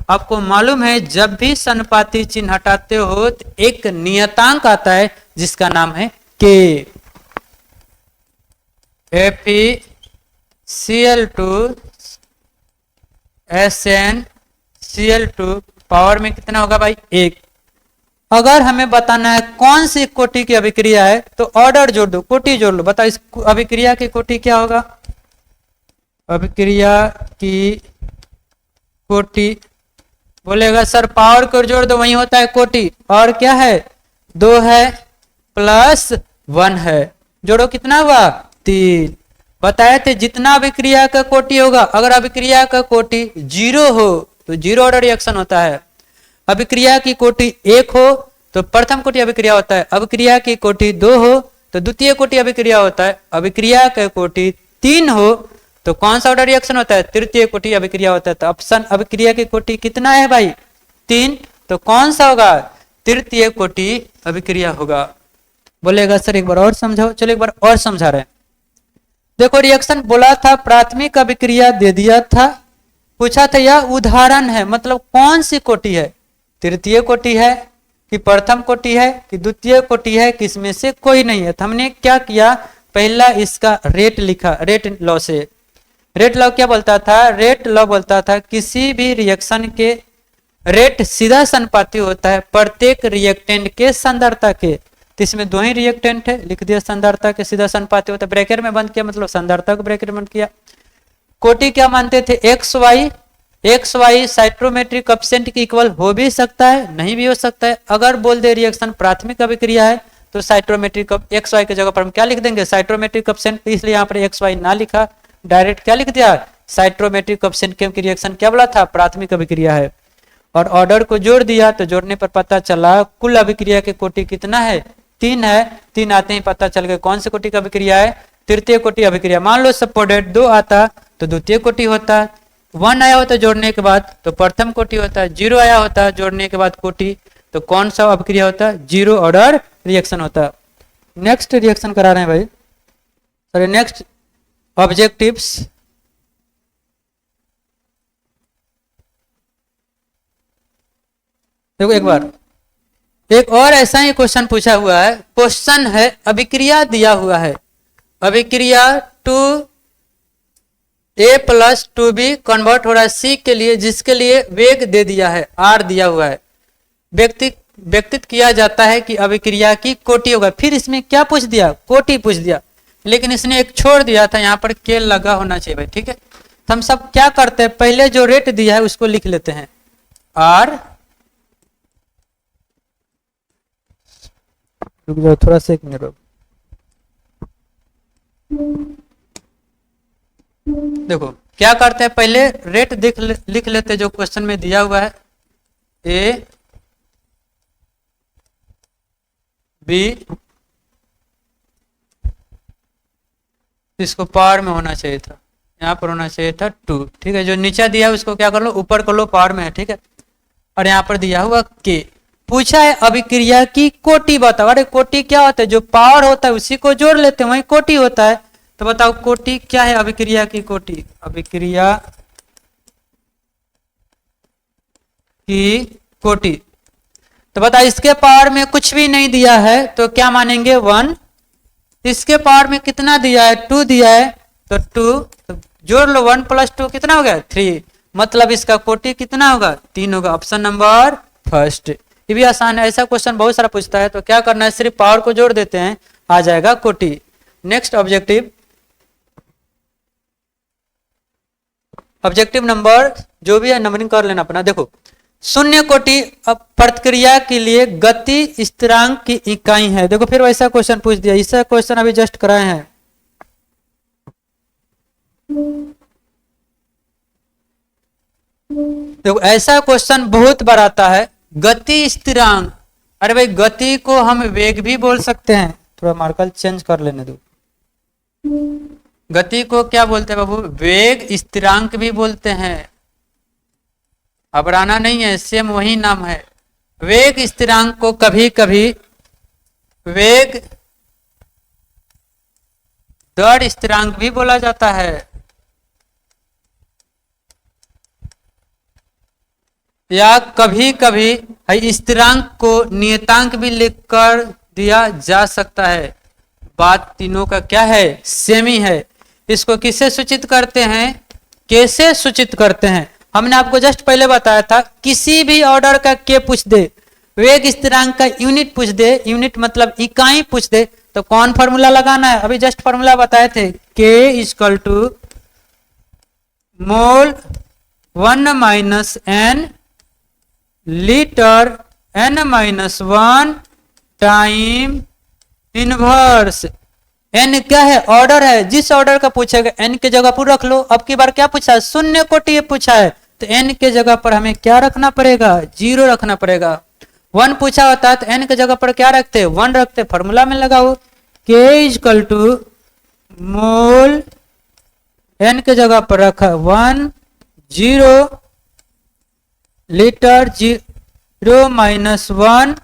आपको मालूम है जब भी समानुपाती चिन्ह हटाते हो तो एक नियतांक आता है जिसका नाम है K। FeCl2 SnCl2 पावर में कितना होगा भाई? 1। अगर हमें बताना है कौन सी कोटि की अभिक्रिया है तो ऑर्डर जोड़ दो, कोटि जोड़ लो। बताओ इस अभिक्रिया की कोटि क्या होगा? अभिक्रिया की कोटि बोलेगा सर पावर को जोड़ दो, वही होता है कोटि। और क्या है? 2 है प्लस 1 है। जोड़ो कितना हुआ? 3। बताए थे जितना अभिक्रिया का कोटि होगा, अगर अभिक्रिया का कोटि 0 हो तो 0 ऑर्डर रिएक्शन होता है। अभिक्रिया की कोटि 1 हो तो प्रथम कोटि अभिक्रिया होता है। अभिक्रिया की कोटि 2 हो तो द्वितीय कोटि अभिक्रिया होता है। अभिक्रिया का कोटि 3 हो तो कौन सा ऑर्डर रिएक्शन होता है? तृतीय कोटि अभिक्रिया होता है। तो ऑप्शन अभिक्रिया की कोटि कितना है भाई? 3। तो कौन सा होगा? तृतीय कोटि अभिक्रिया होगा। बोलेगा सर एक बार और समझाओ। चलो एक बार और समझा रहे हैं। देखो रिएक्शन बोला था प्राथमिक अभिक्रिया दे दिया था, पूछा था यह उदाहरण है, मतलब कौन सी कोटि है? तृतीय कोटि है कि प्रथम कोटि है कि द्वितीय कोटि है, किसमें से कोई नहीं है। तो हमने क्या किया? पहला इसका रेट लिखा, रेट लॉ से। रेट लॉ क्या बोलता था? रेट लॉ बोलता था किसी भी रिएक्शन के रेट सीधा समानुपाती होता है प्रत्येक रिएक्टेंट के सांद्रता के। तो इसमें दो ही रिएक्टेंट है, लिख दिया सांद्रता के सीधा समानुपाती होता है, ब्रैकेट में बंद किया मतलब सांद्रता को ब्रैकेट में बंद किया। कोटि क्या मानते थे, एक्स वाई साइट्रोमेट्रिक कॉएफिशिएंट के इक्वल हो भी सकता है, नहीं भी हो सकता है। अगर बोल दे रिएक्शन प्राथमिक अभिक्रिया है तो साइट्रोमेट्रिक एक्स वाई की जगह पर हम क्या लिख देंगे, साइट्रोमेट्रिक कॉएफिशिएंट, इसलिए यहाँ पर एक्स वाई ना लिखा, डायरेक्ट क्या लिख दिया, साइट्रोमेट्रिक कॉएफिशिएंट, क्योंकि रिएक्शन क्या बोला था, प्राथमिक अभिक्रिया है। और ऑर्डर को जोड़ दिया तो जोड़ने पर पता चला कुल अभिक्रिया के कोटि कितना है, 3 है। 3 आते ही पता चल गया कौन से कोटि का अभिक्रिया है, तृतीय कोटि अभिक्रिया। मान लो सपोर्टेड 2 आता तो द्वितीय कोटि होता, 1 आया होता जोड़ने के बाद तो प्रथम कोटि होता, 0 आया होता जोड़ने के बाद कोटि तो कौन सा अभिक्रिया होता, 0 ऑर्डर रिएक्शन होता। नेक्स्ट रिएक्शन करा रहे हैं भाई, सॉरी नेक्स्ट ऑब्जेक्टिव्स। देखो एक बार एक और ऐसा ही क्वेश्चन पूछा हुआ है, क्वेश्चन है अभिक्रिया दिया हुआ है, अभिक्रिया 2A + 2B कन्वर्ट हो रहा है C के लिए, जिसके लिए वेग दे दिया है R दिया हुआ है, व्यक्तित किया जाता है कि अभिक्रिया की कोटि होगा। फिर इसमें क्या पूछ दिया, कोटि पूछ दिया, लेकिन इसने एक छोड़ दिया था, यहाँ पर के लगा होना चाहिए भाई, ठीक है। तो हम सब क्या करते हैं, पहले जो रेट दिया है उसको लिख लेते हैं, R, रुक जाओ थोड़ा सा, 1 मिनट रुक। देखो क्या करते हैं, पहले रेट लिख लेते हैं जो क्वेश्चन में दिया हुआ है, ए बी, इसको पावर में होना चाहिए था, यहाँ पर होना चाहिए था 2, ठीक है। जो नीचे दिया है उसको क्या कर लो, ऊपर कर लो, पावर में है, ठीक है। और यहाँ पर दिया हुआ के, पूछा है अभिक्रिया की कोटि बताओ। अरे कोटि क्या होता है, जो पावर होता है उसी को जोड़ लेते हैं, वही कोटि होता है। तो बताओ कोटि क्या है, अभिक्रिया की कोटि, अभिक्रिया की कोटि। तो बताओ इसके पावर में कुछ भी नहीं दिया है तो क्या मानेंगे, 1। इसके पावर में कितना दिया है, 2 दिया है तो 2, तो जोड़ लो, 1 + 2 कितना हो गया, 3, मतलब इसका कोटि कितना होगा, 3 होगा। ऑप्शन नंबर फर्स्ट, ये भी आसान है, ऐसा क्वेश्चन बहुत सारा पूछता है। तो क्या करना है, सिर्फ पावर को जोड़ देते हैं, आ जाएगा कोटि। नेक्स्ट ऑब्जेक्टिव, ऑब्जेक्टिव नंबर जो भी है नंबरिंग कर लेना अपना। देखो शून्य कोटि प्रतिक्रिया के लिए गति स्थिरांक की इकाई है। देखो फिर वैसा क्वेश्चन पूछ दिया, इसका क्वेश्चन अभी जस्ट कराए हैं। देखो ऐसा क्वेश्चन बहुत बार आता है, गति स्थिरांक। अरे भाई गति को हम वेग भी बोल सकते हैं, थोड़ा मार्कर चेंज कर लेने दो। गति को क्या बोलते हैं बाबू, वेग स्थिरांक भी बोलते हैं, घबराना नहीं है, सेम वही नाम है। वेग स्थिरांक को कभी कभी वेग दर स्थिरांक भी बोला जाता है। या कभी कभी स्थिरांक को नियतांक भी लिखकर दिया जा सकता है। बात तीनों का क्या है, सेम ही है। इसको किससे सूचित करते हैं, कैसे सूचित करते हैं, हमने आपको जस्ट पहले बताया था। किसी भी ऑर्डर का के पूछ दे, वेग स्थिरांक का यूनिट पूछ दे, यूनिट मतलब इकाई पूछ दे, तो कौन फॉर्मूला लगाना है, अभी जस्ट फॉर्मूला बताए थे, k = मोल 1 - n litre n-1 time inverse. n क्या है, ऑर्डर है, जिस ऑर्डर का पूछेगा n के जगह पर रख लो। अब की बार क्या पूछा है, शून्य कोटि पूछा है, तो n के जगह पर हमें क्या रखना पड़ेगा, 0 रखना पड़ेगा। 1 पूछा होता है तो n के जगह पर क्या रखते, 1 रखते। फॉर्मूला में लगाओ, k = मोल n के जगह पर रखा 1 0 लीटर 0 - 1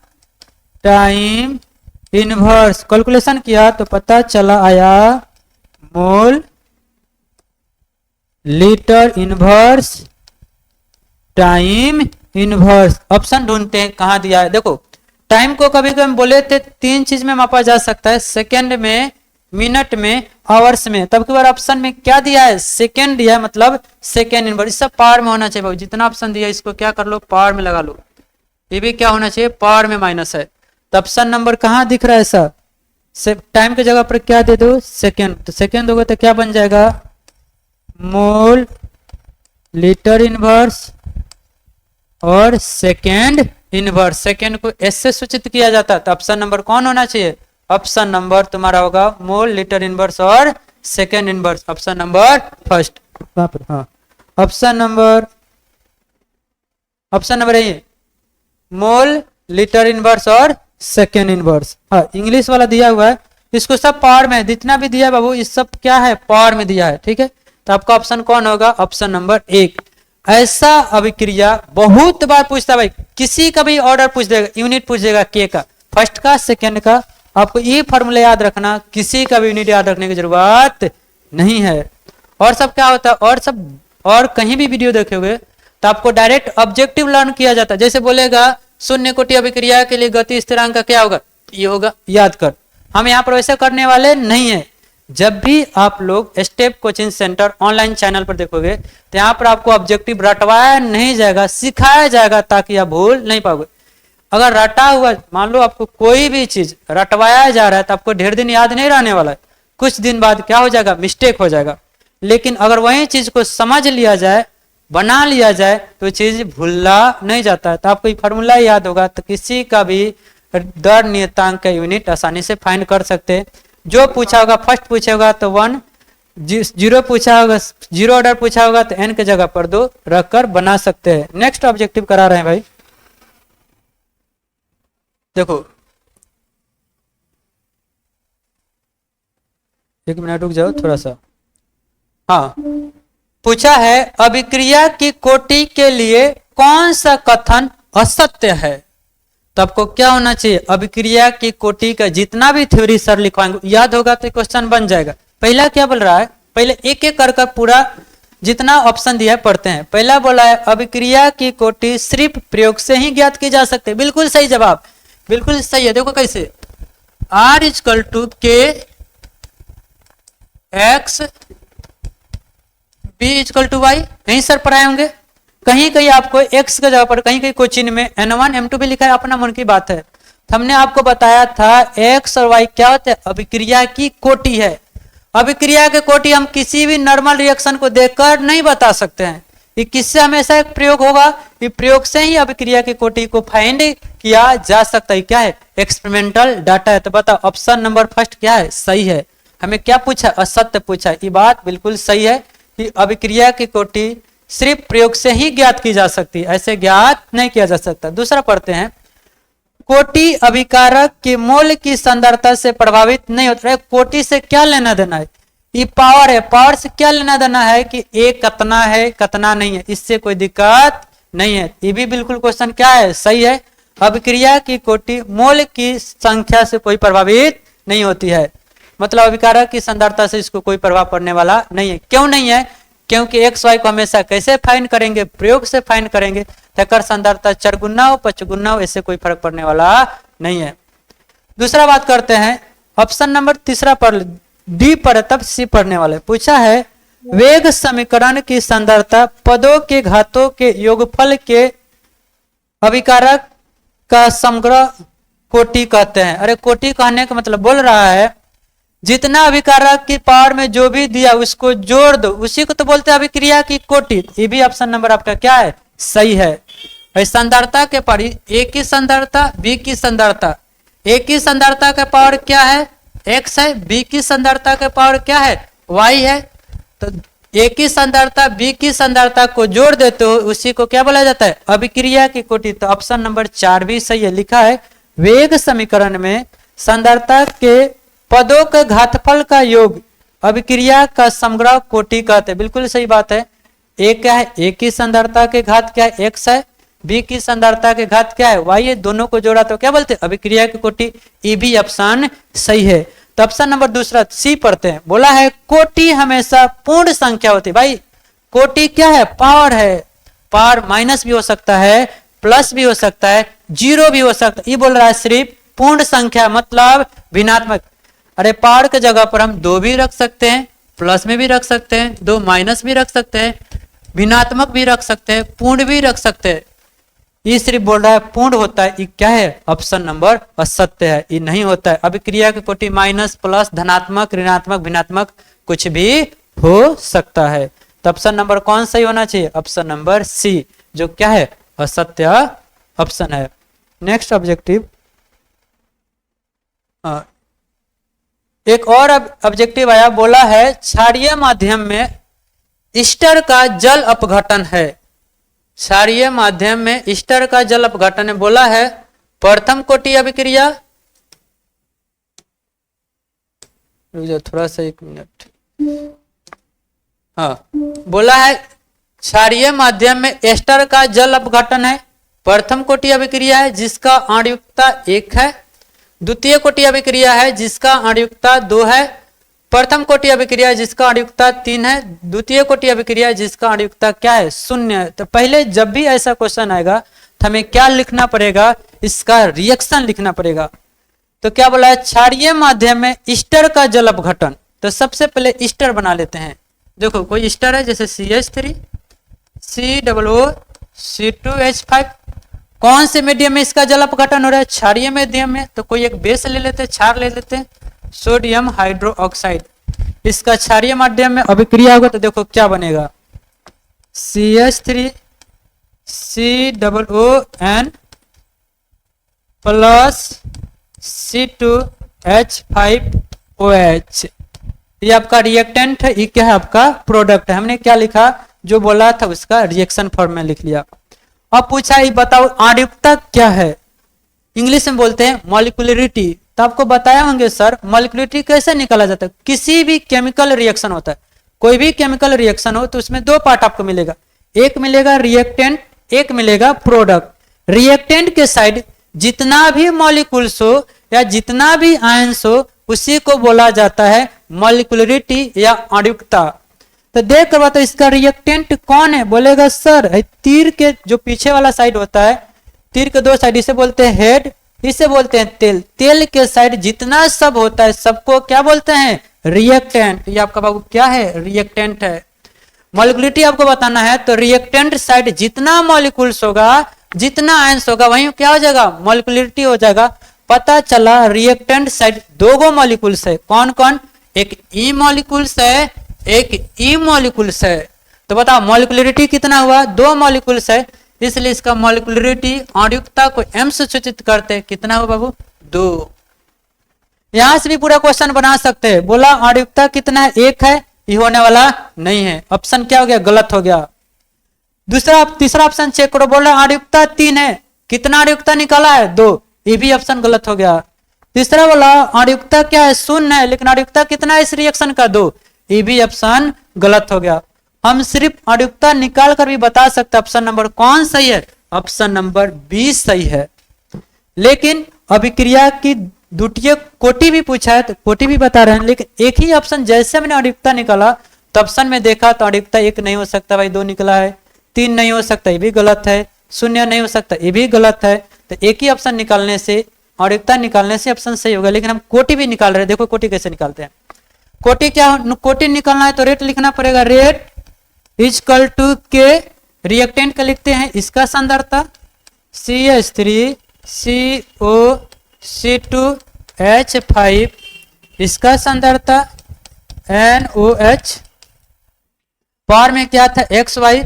टाइम इनवर्स। कैलकुलेशन किया तो पता चला आया मोल litre inverse time inverse. Option ढूंढते हैं कहाँ दिया है। देखो टाइम को कभी कभी बोले थे 3 चीज में मापा जा सकता है, सेकेंड में, मिनट में, आवर्स में। तब की बार ऑप्शन में क्या दिया है, सेकेंड दिया है, मतलब सेकेंड इनवर्स। सब पावर में होना चाहिए। जितना ऑप्शन दिया इसको क्या कर लो, पावर में लगा लो। ये भी क्या होना चाहिए, पावर में माइनस है। तो ऑप्शन नंबर कहाँ दिख रहा है ऐसा, टाइम की जगह पर क्या दे दो, सेकेंड, तो सेकेंड होगा तो क्या बन जाएगा, मोल लीटर इनवर्स और सेकेंड इनवर्स। सेकेंड को एस से सूचित किया जाता है, तो ऑप्शन नंबर कौन होना चाहिए, ऑप्शन नंबर तुम्हारा होगा मोल लीटर इनवर्स और second inverse, option number first. हाँ, ऑप्शन नंबर ये मोल लीटर इनवर्स और सेकेंड इनवर्स। हाँ, इंग्लिश वाला दिया हुआ है, इसको सब पावर में, जितना भी दिया है बाबू इस सब क्या है, पावर में दिया है, ठीक है। तो आपका ऑप्शन कौन होगा, ऑप्शन नंबर एक। ऐसा अभिक्रिया बहुत बार पूछता है भाई, किसी का भी ऑर्डर पूछ देगा, यूनिट पूछ देगा के का, फर्स्ट का सेकेंड का, आपको ये फॉर्मूला याद रखना, किसी का भी यूनिट याद रखने की जरूरत नहीं है। और सब क्या होता है, और सब और कहीं भी वीडियो देखोगे तो आपको डायरेक्ट ऑब्जेक्टिव लर्न किया जाता है। जैसे बोलेगा शून्य कोटि अभिक्रिया के लिए गति स्थिरांक का क्या होगा, ये होगा, याद कर। हम यहाँ पर वैसे करने वाले नहीं है। जब भी आप लोग step coaching centre online channel पर देखोगे तो यहाँ पर आपको ऑब्जेक्टिव रटवाया नहीं जाएगा, सिखाया जाएगा, ताकि आप भूल नहीं पाओगे। अगर रटा हुआ, मान लो आपको कोई भी चीज रटवाया जा रहा है तो आपको ढेर दिन याद नहीं रहने वाला है, कुछ दिन बाद क्या हो जाएगा, मिस्टेक हो जाएगा। लेकिन अगर वही चीज को समझ लिया जाए, बना लिया जाए, तो चीज भूलना नहीं जाता है। तो आपको ये फॉर्मूला याद होगा तो किसी का भी दर नियतांक का यूनिट आसानी से फाइंड कर सकते हैं। जो पूछा होगा, फर्स्ट पूछा होगा तो 1, जीरो पूछा होगा, जीरो ऑर्डर पूछा होगा तो n के जगह पर 2 रखकर बना सकते हैं। नेक्स्ट ऑब्जेक्टिव करा रहे हैं भाई, देखो 1 मिनट रुक जाओ थोड़ा सा। हाँ, पूछा है अभिक्रिया की कोटि के लिए कौन सा कथन असत्य है। तो आपको क्या होना चाहिए, अभिक्रिया की कोटि का जितना भी थ्योरी सर लिखवाएंगे याद होगा तो क्वेश्चन बन जाएगा। पहला क्या बोल रहा है, पहले एक एक कर पूरा जितना ऑप्शन दिया है पढ़ते हैं। पहला बोला है अभिक्रिया की कोटि सिर्फ प्रयोग से ही ज्ञात की जा सकती है। बिल्कुल सही जवाब, बिल्कुल सही है। देखो कैसे, R equal to K X B equal to Y, यही सर पढ़ाए होंगे। कहीं कहीं आपको x के जगह पर कहीं कहीं क्वेश्चन में n1 m2 भी लिखा है, अपना मन की बात है। हमने आपको बताया था x और y क्या होते हैं, अभिक्रिया की कोटि है। अभिक्रिया की कोटि हम किसी भी नॉर्मल रिएक्शन को देखकर नहीं बता सकते हैं, ये किससे हमेशा एक प्रयोग होगा, ये प्रयोग से ही अभिक्रिया की कोटि को फाइंड किया जा सकता है। क्या है, एक्सपेरिमेंटल डाटा है। तो बताओ ऑप्शन नंबर फर्स्ट क्या है, सही है। हमें क्या पूछा, असत्य पूछा। ये बात बिल्कुल सही है कि अभिक्रिया की कोटि सिर्फ प्रयोग से ही ज्ञात की जा सकती है, ऐसे ज्ञात नहीं किया जा सकता। दूसरा पढ़ते हैं, कोटि अभिकारक के मोल की सांद्रता से प्रभावित नहीं होता है। कोटि से क्या लेना देना है, ये पावर है, पावर से क्या लेना देना है कि एक कितना है कितना नहीं है, इससे कोई दिक्कत नहीं है। ये भी बिल्कुल क्वेश्चन क्या है, सही है। अभिक्रिया की कोटि मोल की संख्या से कोई प्रभावित नहीं होती है, मतलब अभिकारक की सांद्रता से इसको कोई प्रभाव पड़ने वाला नहीं है। क्यों नहीं है, क्योंकि एक्स वाई को हमेशा कैसे फाइंड करेंगे, प्रयोग से फाइंड करेंगे। तकर सांद्रता चरगुना हो पचगुना हो, इससे कोई फर्क पड़ने वाला नहीं है। दूसरा बात करते हैं, ऑप्शन नंबर तीसरा पढ़, डी पर तब सी पढ़ने वाले। पूछा है वेग समीकरण की सांद्रता पदों के घातों के योगफल के अभिकारक का समग्र कोटि कहते हैं। अरे कोटि कहने का मतलब बोल रहा है जितना अभिकारक की पावर में जो भी दिया उसको जोड़ दो, उसी को तो बोलते हैं अभिक्रिया की कोटि। ये भी ऑप्शन नंबर आपका क्या है, सही है। सांद्रता के पर ए की सांद्रता, बी की सांद्रता, ए की सांद्रता का पावर क्या है, x है, बी की सांद्रता का पावर क्या है, y है। तो ए की सांद्रता बी की सांद्रता को जोड़ देते हो, उसी को क्या बोला जाता है, अभिक्रिया की कोटि। तो ऑप्शन नंबर 4 भी सही है। लिखा है वेग समीकरण में सांद्रता के पदों के घातफल का योग अभिक्रिया का समग्र कोटि कहते हैं। बिल्कुल सही बात है। ए क्या है, ए की सांद्रता के घात क्या है, x है, बी की सांद्रता के घात क्या है, y है। दोनों को जोड़ा तो क्या बोलते हैं, अभिक्रिया की कोटि। ये भी ऑप्शन सही है। तो ऑप्शन नंबर दूसरा सी पढ़ते हैं। बोला है कोटि हमेशा पूर्ण संख्या होती है। भाई कोटि क्या है, पावर है। पावर माइनस भी हो सकता है, प्लस भी हो सकता है, जीरो भी हो सकता है। ये बोल रहा है सिर्फ पूर्ण संख्या, मतलब भिन्नात्मक। अरे पावर के जगह पर हम 2 भी रख सकते हैं, प्लस में भी रख सकते हैं, 2 माइनस भी रख सकते हैं, भिन्नात्मक भी रख सकते हैं, पूर्ण भी रख सकते हैं। ई सिर्फ बोल रहा है पूर्ण होता है, ई क्या है, ऑप्शन नंबर असत्य है, ई नहीं होता है। अभिक्रिया की कोटि माइनस प्लस धनात्मक ऋणात्मक भिन्नात्मक कुछ भी हो सकता है। तो ऑप्शन नंबर कौन सही होना चाहिए, ऑप्शन नंबर सी, जो क्या है, असत्य ऑप्शन है। नेक्स्ट ऑब्जेक्टिव, एक और ऑब्जेक्टिव आया, बोला है क्षारीय माध्यम में ईस्टर का जल अपघटन है। क्षारीय माध्यम में ईस्टर का जल अपघटन है, बोला है प्रथम कोटि अभिक्रिया, रुक जाओ थोड़ा सा 1 मिनट, हाँ, बोला है क्षारीय माध्यम में एस्टर का जल अपघटन है, प्रथम कोटि अभिक्रिया है जिसका आणविकता 1 है, द्वितीय कोटि अभिक्रिया है जिसका आणविकता 2 है, प्रथम कोटि अभिक्रिया जिसका आणविकता 3 है, द्वितीय कोटि अभिक्रिया जिसका आणविकता क्या है, 0 है। तो पहले जब भी ऐसा क्वेश्चन आएगा तो हमें क्या लिखना पड़ेगा, इसका रिएक्शन लिखना पड़ेगा। तो क्या बोला है, क्षारीय माध्यम में ईस्टर का जल अपघटन। तो सबसे पहले ईस्टर बना लेते हैं। देखो कोई ईस्टर है जैसे CH3 COO C2H5, कौन से मीडियम में इसका जल अपघटन हो रहा है, क्षारीय माध्यम में। तो कोई एक बेस ले लेते हैं, क्षार ले लेते हैं, सोडियम हाइड्रोक्साइड, इसका क्षारीय माध्यम में अभिक्रिया होगा तो देखो क्या बनेगा, CH3 COON प्लस C2H5OH, ये आपका रिएक्टेंट है, ये क्या है, आपका प्रोडक्ट है। हमने क्या लिखा, जो बोला था उसका रिएक्शन फॉर्म में लिख लिया। अब पूछा ये बताओ आणविकता क्या है, इंग्लिश में बोलते हैं मॉलिक्यूलरिटी। तो आपको बताया होंगे सर मॉलिक्यूलरिटी कैसे निकाला जाता है। किसी भी केमिकल रिएक्शन होता है, कोई भी केमिकल रिएक्शन हो तो उसमें 2 पार्ट आपको मिलेगा, एक मिलेगा रिएक्टेंट, एक मिलेगा प्रोडक्ट। रिएक्टेंट के साइड जितना भी मॉलिक्यूल्स हो या जितना भी आयंस हो उसी को बोला जाता है मॉलिक्यूलरिटी या आणविकता। तो देख कर बताओ इसका रिएक्टेंट कौन है, बोलेगा सर तीर के जो पीछे वाला साइड होता है, तीर के 2 साइड, इसे बोलते हैं हेड, इसे बोलते हैं तेल। तेल के साइड जितना सब होता है सबको क्या बोलते हैं, रिएक्टेंट। ये आपका बाबू क्या है, रिएक्टेंट है। मॉलिक्यूलरिटी आपको बताना है तो रिएक्टेंट साइड जितना मॉलिक्यूल्स होगा, जितना आयंस होगा, वहीं क्या हो जाएगा, मॉलिक्यूलरिटी हो जाएगा। पता चला रिएक्टेंट साइड 2 मॉलिक्यूल्स है, कौन कौन, एक ई मॉलिक्यूल्स है, एक ई मॉलिक्यूल्स है। तो बताओ मॉलिक्यूलरिटी कितना हुआ, 2 मॉलिक्यूल्स है, इसलिए इसका मॉलिक्यूलरिटी आणविकता को m से सूचित करते हैं, कितना हो बाबू, 2। यहां से भी पूरा क्वेश्चन बना सकते हैं, बोला आणविकता कितना है, 1 है, ये होने वाला नहीं है, ऑप्शन क्या हो गया, गलत हो गया। तीसरा ऑप्शन चेक करो, बोल रहा आणविकता 3 है, कितना आणविकता निकाला है, 2, ये भी ऑप्शन गलत हो गया। तीसरा बोला आणविकता क्या है, 0 है, लेकिन आणविकता कितना है इस रिएक्शन का, 2, ये भी ऑप्शन गलत हो गया। हम सिर्फ आणविकता निकाल कर भी बता सकते ऑप्शन नंबर कौन सही है, ऑप्शन नंबर 20 सही है। लेकिन अभिक्रिया की द्वितीय कोटि भी पूछा है तो कोटि भी बता रहे हैं, लेकिन एक ही ऑप्शन जैसे मैंने आणविकता निकाला तो ऑप्शन में देखा तो आणविकता 1 नहीं हो सकता भाई, 2 निकला है, 3 नहीं हो सकता, ये भी गलत है, 0 नहीं हो सकता, ये भी गलत है। तो एक ही ऑप्शन निकालने से, आणविकता निकालने से ऑप्शन सही होगा। लेकिन हम कोटि भी निकाल रहे हैं, देखो कोटि कैसे निकालते हैं। कोटि क्या, कोटि निकालना है तो रेट लिखना पड़ेगा, रेट इजकल टू के, रिएक्टेंट का लिखते हैं इसका सांद्रता CH3 COC2H5, इसका सांद्रता NOH, पार में क्या था XY,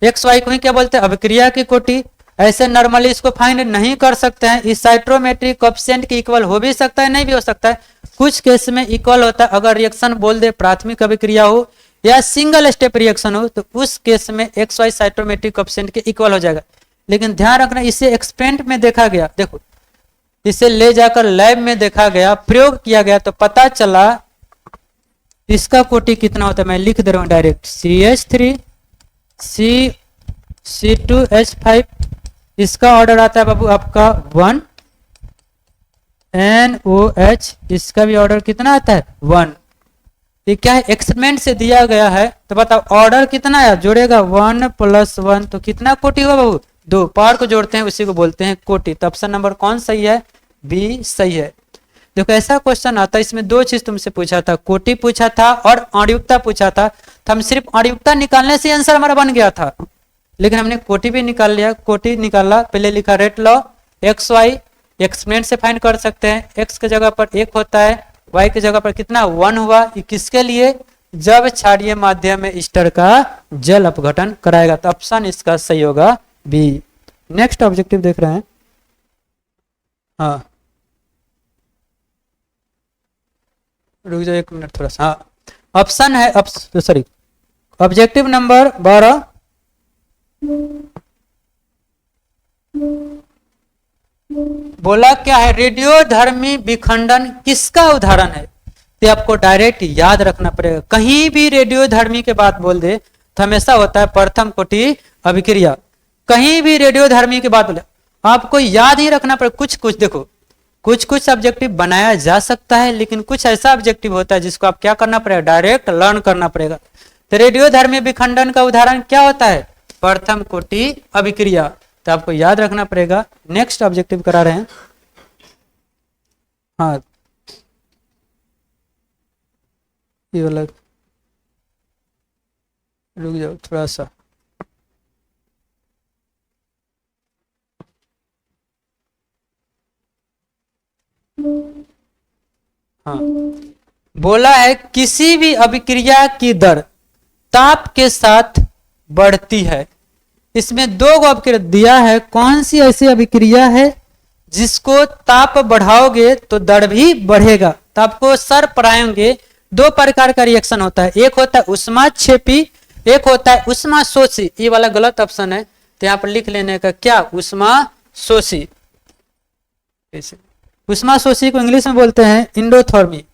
XY को ही क्या बोलते हैं, अभिक्रिया की कोटि। ऐसे नॉर्मली इसको फाइंड नहीं कर सकते हैं, इस साइट्रोमेट्रिक कोएफिशिएंट के इक्वल हो भी सकता है, नहीं भी हो सकता है, कुछ केस में इक्वल होता है। अगर रिएक्शन बोल दे प्राथमिक अभिक्रिया हो या सिंगल स्टेप रिएक्शन हो तो उस केस में XY साइट्रोमेट्रिक कोएफिशिएंट के इक्वल हो जाएगा। लेकिन ध्यान रखना इसे एक्सपेरिमेंट में देखा गया, देखो इसे ले जाकर लैब में देखा गया, प्रयोग किया गया तो पता चला इसका कोटि कितना होता है, मैं लिख दे रहा हूं डायरेक्ट, CH3 C2H5, इसका ऑर्डर आता है बाबू आपका 1, NOH, इसका भी ऑर्डर कितना आता है 1। ये क्या है, एक्सपेरिमेंट से दिया गया है तो बताओ ऑर्डर कितना है, जोड़ेगा 1 + 1 तो कितना कोटि हुआ बाबू, 2, पावर को जोड़ते हैं उसी को बोलते हैं कोटि। तो ऑप्शन नंबर कौन सही है, बी सही है। देखो ऐसा क्वेश्चन आता है, इसमें 2 चीज तुमसे पूछा था, कोटि पूछा था और आणविकता पूछा था, तो हम सिर्फ आणविकता निकालने से आंसर हमारा बन गया था। लेकिन हमने कोटि भी निकाल लिया, कोटि निकाला, पहले लिखा rate law X Y, exponent से फाइंड कर सकते हैं, एक्स के जगह पर एक होता है, वाई की जगह पर कितना 1 हुआ, ये किसके लिए, जब क्षारीय माध्यम में ईस्टर का जल अपघटन कराएगा। तो ऑप्शन इसका सही होगा बी। नेक्स्ट ऑब्जेक्टिव देख रहे हैं, हाँ रुक जाओ 1 मिनट थोड़ा सा, हाँ ऑप्शन है, सॉरी ऑब्जेक्टिव नंबर 12, बोला क्या है, रेडियोधर्मी विखंडन किसका उदाहरण है। तो आपको डायरेक्ट याद रखना पड़ेगा, कहीं भी रेडियोधर्मी के बात बोल दे तो हमेशा होता है प्रथम कोटि अभिक्रिया, कहीं भी रेडियोधर्मी की बात बोले आपको याद ही रखना पड़ेगा। कुछ कुछ देखो, कुछ कुछ ऑब्जेक्टिव बनाया जा सकता है, लेकिन कुछ ऐसा ऑब्जेक्टिव होता है जिसको आप क्या करना पड़ेगा, डायरेक्ट लर्न करना पड़ेगा। तो रेडियोधर्मी विखंडन का उदाहरण क्या होता है, प्रथम कोटि अभिक्रिया, तो आपको याद रखना पड़ेगा। नेक्स्ट ऑब्जेक्टिव करा रहे हैं, हाँ ये वाला, रुक जाओ थोड़ा सा, हाँ बोला है किसी भी अभिक्रिया की दर ताप के साथ बढ़ती है। इसमें 2 अभिक्रिया दिया है, कौन सी ऐसी अभिक्रिया है जिसको ताप बढ़ाओगे तो दर भी बढ़ेगा। तो आपको सर पढ़ाएंगे 2 प्रकार का रिएक्शन होता है, एक होता है उष्माक्षेपी, एक होता है उष्माशोषी। ये वाला गलत ऑप्शन है, तो यहाँ पर लिख लेने का क्या, उष्माशोषी। उष्माशोषी को इंग्लिश में बोलते हैं इंडोथर्मी,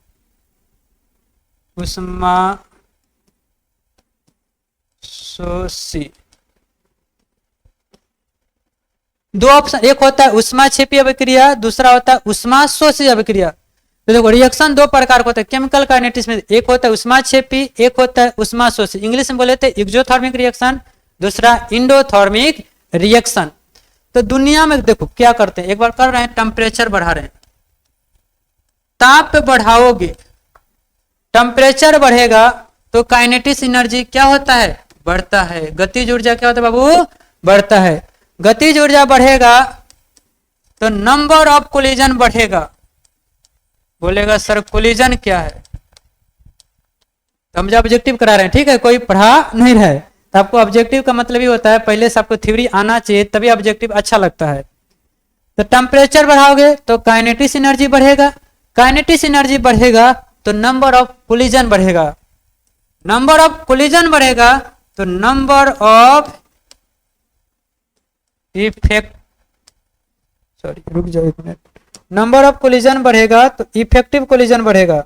उष्माशोषी। 2 ऑप्शन, एक होता है उष्माक्षेपी अभिक्रिया, दूसरा होता है उष्माशोषी अभिक्रिया। तो देखो रिएक्शन 2 प्रकार का होता है केमिकल काइनेटिक्स में, एक होता है उष्माक्षेपी, एक होता है उष्माशोषी। इंग्लिश में बोले थे एक्सोथर्मिक रिएक्शन, दूसरा इंडोथर्मिक रिएक्शन। तो दुनिया में देखो क्या करते हैं, एक बार कर रहे हैं टेम्परेचर बढ़ा रहे हैं, ताप बढ़ाओगे टेम्परेचर बढ़ेगा तो काइनेटिक एनर्जी क्या होता है, बढ़ता है। गतिज ऊर्जा क्या होता है बाबू, बढ़ता है। गतिज ऊर्जा बढ़ेगा तो नंबर ऑफ कोलिजन बढ़ेगा। बोलेगा सर कोलिजन क्या है, तो हम जो ऑब्जेक्टिव करा रहे हैं, ठीक है, कोई पढ़ा नहीं रहा है, तो आपको ऑब्जेक्टिव का मतलब ही होता है पहले से आपको थ्योरी आना चाहिए, तभी ऑब्जेक्टिव अच्छा लगता है। तो टेम्परेचर बढ़ाओगे तो काइनेटिक एनर्जी बढ़ेगा, काइनेटिक एनर्जी बढ़ेगा तो नंबर ऑफ कोलिजन बढ़ेगा, नंबर ऑफ कोलिजन बढ़ेगा तो नंबर ऑफ इफेक्ट, सॉरी रुक जाओ 1 मिनट, नंबर ऑफ कोलिजन बढ़ेगा तो इफेक्टिव कोलिजन बढ़ेगा।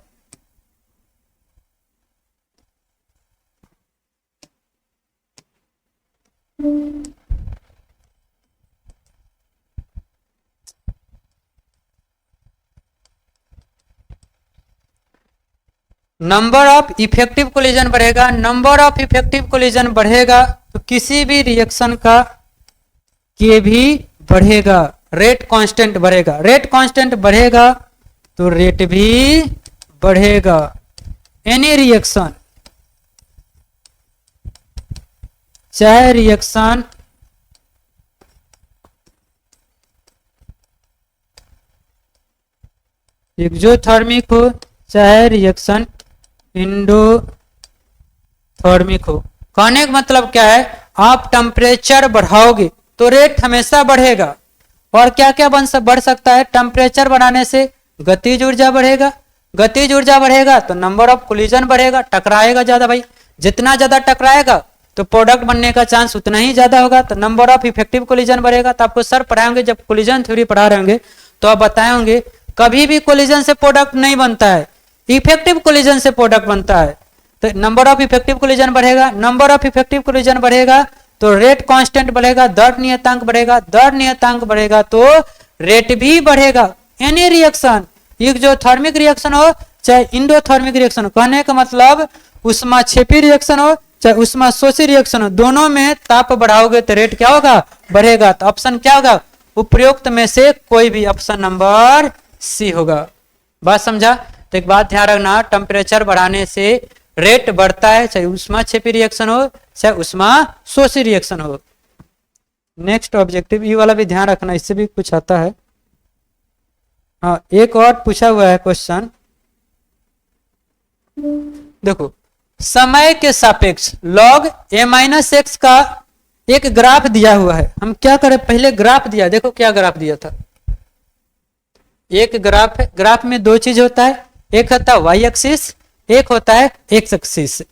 नंबर ऑफ इफेक्टिव कोलिजन बढ़ेगा, नंबर ऑफ इफेक्टिव कोलिजन बढ़ेगा तो किसी भी रिएक्शन का के भी बढ़ेगा, रेट कांस्टेंट बढ़ेगा, रेट कांस्टेंट बढ़ेगा तो रेट भी बढ़ेगा। एनी रिएक्शन, चाहे रिएक्शन एक्सोथर्मिक हो चाहे रिएक्शन इंडोथर्मिक हो। कहने का मतलब क्या है, आप टेम्परेचर बढ़ाओगे तो रेट हमेशा बढ़ेगा। और क्या क्या बढ़ सकता है, टेम्परेचर बढ़ाने से गतिज ऊर्जा बढ़ेगा, गतिज ऊर्जा बढ़ेगा तो नंबर ऑफ कोलिजन बढ़ेगा, टकराएगा ज्यादा भाई, जितना ज्यादा टकराएगा तो प्रोडक्ट बनने का चांस उतना ही ज्यादा होगा, तो नंबर ऑफ इफेक्टिव कोलिजन बढ़ेगा। तो आपको सर पढ़ाएंगे, जब कोलिजन थ्योरी पढ़ा रहे होंगे तो आप बताएंगे कभी भी कोलिजन से प्रोडक्ट नहीं बनता है, इफेक्टिव कोलिजन से प्रोडक्ट बनता है। तो नंबर ऑफ इफेक्टिव कोलिजन बढ़ेगा, नंबर ऑफ इफेक्टिव कोलिजन बढ़ेगा तो रेट कांस्टेंट बढ़ेगा, दर नियतांक बढ़ेगा, दर नियतांक बढ़ेगा तो रेट भी बढ़ेगा। एनी रिएक्शन, एक्सोथर्मिक रिएक्शन हो चाहे इंडोथर्मिक रिएक्शन हो, कहने का मतलब उष्माक्षेपी रिएक्शन हो चाहे उष्माशोषी रिएक्शन हो, दोनों में ताप बढ़ाओगे तो रेट क्या होगा, बढ़ेगा। तो ऑप्शन क्या होगा, उपरोक्त में से कोई भी, ऑप्शन नंबर सी होगा। बात समझा। तो एक बात ध्यान रखना, टेम्परेचर बढ़ाने से रेट बढ़ता है, चाहे उष्माक्षेपी रिएक्शन हो चाहे उष्माशोषी रिएक्शन हो। नेक्स्ट ऑब्जेक्टिव, ये वाला भी ध्यान रखना, इससे भी कुछ आता है। हाँ, एक और पूछा हुआ है क्वेश्चन, देखो समय के सापेक्ष log a माइनस एक्स का एक ग्राफ दिया हुआ है। हम क्या करें, पहले ग्राफ दिया, देखो क्या ग्राफ दिया था। एक ग्राफ है, ग्राफ में दो चीज होता है, एक होता है वाई एक्सिस, एक होता है एक्स एक्सिस।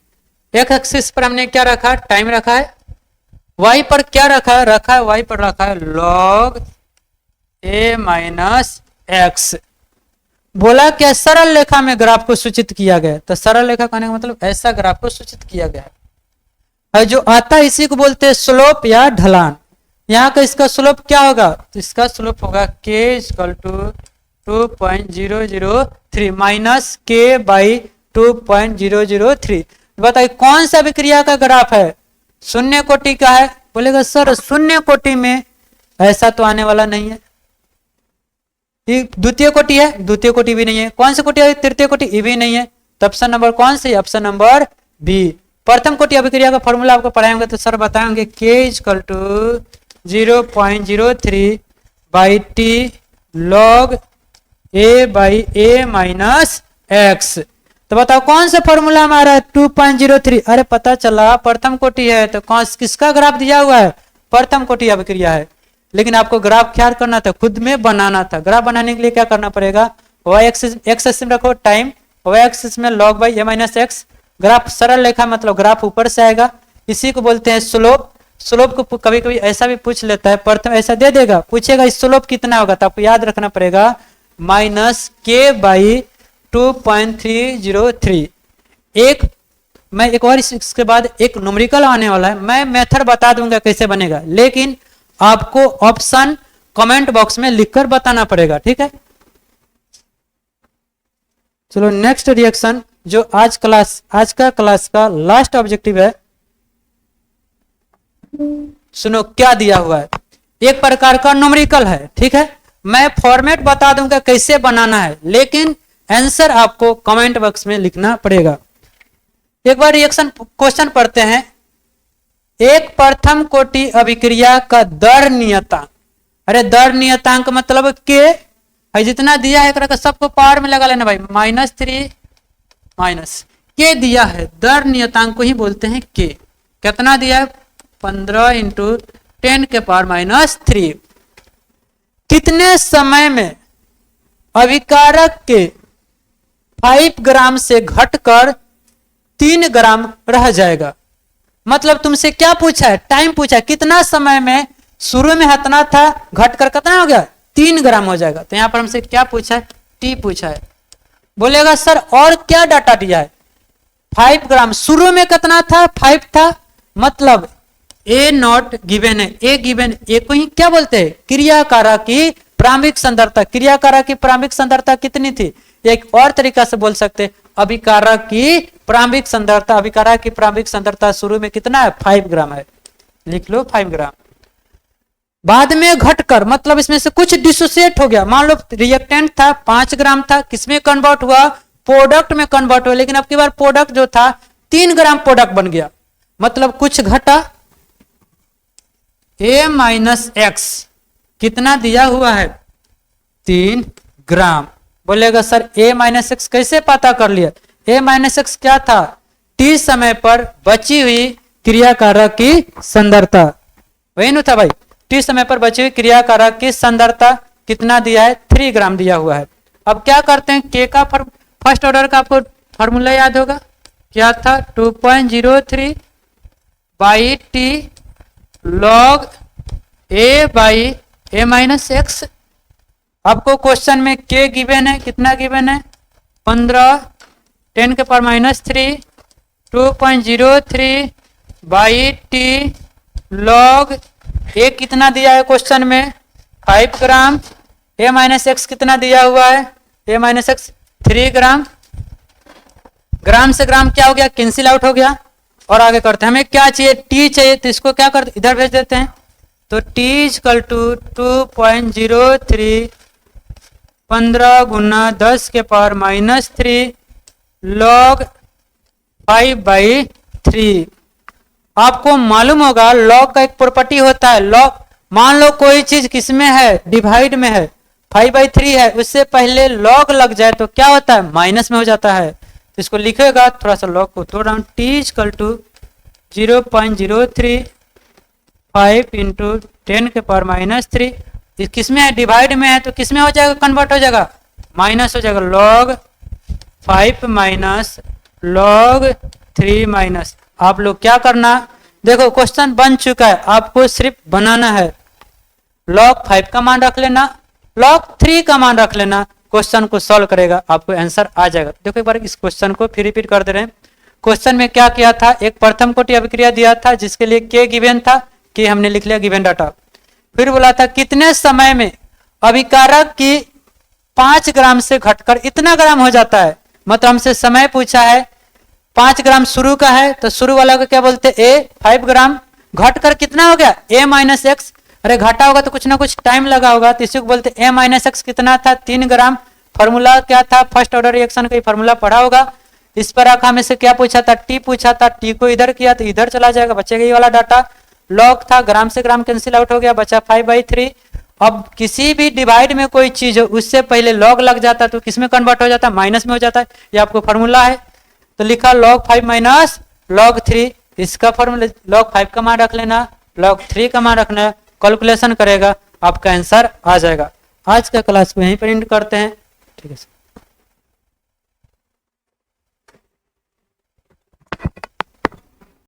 एक्स एक्सिस पर हमने क्या रखा, टाइम रखा है। वाई पर क्या रखा है, वाई पर रखा है log a माइनस एक्स। बोला क्या, सरल रेखा में ग्राफ को सूचित किया गया, तो सरल रेखा कहने का मतलब ऐसा ग्राफ को सूचित किया गया है। और जो आता है इसी को बोलते हैं स्लोप या ढलान। यहाँ का इसका स्लोप क्या होगा, तो इसका स्लोप होगा k इक्वल टू 2.003 माइनस के बाई 2.003। बताइए कौन सा अभिक्रिया का ग्राफ है, शून्य कोटि का है। बोलेगा सर शून्य कोटि में ऐसा तो आने वाला नहीं है, द्वितीय कोटि है, द्वितीय कोटि भी नहीं है। कौन सी कोटि है, तृतीय कोटि, ये भी नहीं है। तो ऑप्शन नंबर कौन सी, ऑप्शन नंबर बी। प्रथम कोटि अभिक्रिया का फॉर्मूला आपको पढ़ाएंगे तो सर बताएंगे k equal to 0.03 by T log a by a minus X. तो बताओ कौन सा फॉर्मूला हमारा 2.03। अरे पता चला प्रथम कोटि है, तो कौन किसका ग्राफ दिया हुआ है, प्रथम कोटि अभिक्रिया है। लेकिन आपको ग्राफ क्या करना था, खुद में बनाना था। ग्राफ बनाने के लिए क्या करना पड़ेगा, वाई एक्सिस, एक्स एक्सिस में रखो टाइम, वाई एक्सिस में log by a minus x. Graph सरल रेखा मतलब ग्राफ ऊपर से आएगा, इसी को बोलते हैं स्लोप। स्लोप को कभी कभी ऐसा भी पूछ लेता है, प्रथम ऐसा दे देगा, पूछेगा स्लोप कितना होगा, तो आपको याद रखना पड़ेगा माइनस के बाई 2.303। मैं एक और इसके बाद एक न्यूमेरिकल आने वाला है, मैं मेथड बता दूंगा कैसे बनेगा, लेकिन आपको ऑप्शन कमेंट बॉक्स में लिखकर बताना पड़ेगा, ठीक है। चलो नेक्स्ट रिएक्शन, जो आज का क्लास का लास्ट ऑब्जेक्टिव है। सुनो क्या दिया हुआ है, एक प्रकार का न्यूमेरिकल है, ठीक है। मैं फॉर्मेट बता दूंगा कैसे बनाना है, लेकिन आंसर आपको कमेंट बॉक्स में लिखना पड़ेगा। एक बार रिएक्शन क्वेश्चन पढ़ते हैं। एक प्रथम कोटि अभिक्रिया का दर नियतांक, अरे दर नियतांक मतलब के जितना दिया है का सबको पावर में लगा लेना भाई, -3 माइनस के दिया है, दर नियतांक को ही बोलते हैं के। कितना दिया है, 15 इंटू 10 के पावर -3। कितने समय में अभिकारक के 5 ग्राम से घटकर 3 ग्राम रह जाएगा। मतलब तुमसे क्या पूछा है, टाइम पूछा है, कितना समय में, शुरू में इतना था, घटकर कितना हो गया, 3 ग्राम हो जाएगा। तो यहां पर हमसे क्या पूछा है, टी पूछा है। बोलेगा सर और क्या डाटा दिया है, 5 ग्राम, शुरू में कितना था, 5 था, मतलब ए नॉट गिवन है, ए गिवन, ए को ही क्या बोलते हैं, क्रियाकारक की प्रारंभिक सांद्रता। क्रियाकारक की प्रारंभिक सांद्रता कितनी थी, एक और तरीका से बोल सकते हैं अभिकारक की प्रारंभिक सांद्रता। अभिकारक की प्रारंभिक सांद्रता शुरू में कितना है, 5 ग्राम है, लिख लो 5 ग्राम। बाद में घटकर मतलब इसमें से कुछ डिसोसिएट हो गया, मान लो रिएक्टेंट था 5 ग्राम था, किसमें कन्वर्ट हुआ, प्रोडक्ट में कन्वर्ट हुआ, लेकिन अब की बार प्रोडक्ट जो था 3 ग्राम प्रोडक्ट बन गया, मतलब कुछ घटा। a माइनस एक्स कितना दिया हुआ है, 3 ग्राम। बोलेगा सर a माइनस एक्स कैसे पता कर लिया, a माइनस एक्स क्या था, t समय पर बची हुई क्रियाकारक की सांद्रता, वही ना था भाई, t समय पर बची हुई क्रियाकारक की सांद्रता कितना दिया है, 3 ग्राम दिया हुआ है। अब क्या करते हैं, k का फर्स्ट ऑर्डर का आपको फॉर्मूला याद होगा, क्या था, 2.03 by T log a by a minus x. आपको क्वेश्चन में k गिवन है, कितना गिवन है, 15, 10 के power -3, 2.03 by T log a कितना दिया है क्वेश्चन में, 5 ग्राम, a माइनस एक्स कितना दिया हुआ है, a माइनस एक्स 3 ग्राम। ग्राम से ग्राम क्या हो गया, कैंसिल आउट हो गया। और आगे करते हैं, हमें क्या चाहिए, टी चाहिए, तो इसको क्या करते, इधर भेज देते हैं। तो टी इक्वल टू 2.03 15 गुना 10 के पावर -3 log 5/3। आपको मालूम होगा लॉग का एक प्रॉपर्टी होता है, लॉग मान लो कोई चीज किसमें है, डिवाइड में है, 5/3 है, उससे पहले लॉग लग जाए तो क्या होता है, माइनस में हो जाता है। तो इसको लिखेगा, थोड़ा सा लॉग को तोड़ रहा हूं, t इक्वल टू 0.035 इंटू 10⁻³ किसमें है, डिवाइड में है, तो किसमें हो जाएगा, कन्वर्ट हो जाएगा, माइनस हो जाएगा, log 5 माइनस log 3 माइनस। आप लोग क्या करना, देखो क्वेश्चन बन चुका है, आपको सिर्फ बनाना है। log 5 का मान रख लेना, log 3 का मान रख लेना, क्वेश्चन को सॉल्व करेगा, आपको आंसर आ जाएगा। देखो एक बार इस क्वेश्चन को फिर रिपीट कर दे रहे हैं। क्वेश्चन में क्या किया था, एक प्रथम कोटि अभिक्रिया दिया था जिसके लिए k गिवन था, k हमने लिख लिया गिवन डाटा। फिर बोला था कितने समय में अभिकारक की 5 ग्राम से घटकर इतना ग्राम हो जाता है, मतलब हमसे समय पूछा है, 5 ग्राम शुरू का है तो शुरू वाला को क्या बोलते हैं, a, 5 ग्राम, घटकर कितना हो गया, a माइनस एक्स, अरे घटा होगा तो कुछ ना कुछ टाइम लगा होगा, तो इसी को बोलते a माइनस एक्स कितना था, 3 ग्राम। फॉर्मूला क्या था, फर्स्ट ऑर्डर रिएक्शन का फॉर्मूला पढ़ा होगा। इस पर आखा में से क्या पूछा था, टी पूछा था, टी को इधर किया तो इधर चला जाएगा, बचेगा ये वाला डाटा। लॉग था, ग्राम से ग्राम कैंसिल आउट हो गया, बचा 5/3। अब किसी भी डिवाइड में कोई चीज हो उससे पहले लॉग लग जाता तो किसमें कन्वर्ट हो जाता, माइनस में हो जाता है, ये आपको फॉर्मूला है। तो लिखा log 5 माइनस log 3, इसका फॉर्मूला log 5 का मान रख लेना, log 3 का मान रखना, कैलकुलेशन करेगा, आपका आंसर आ जाएगा। आज का क्लास को यहीं पर एंड करते हैं, ठीक है सर।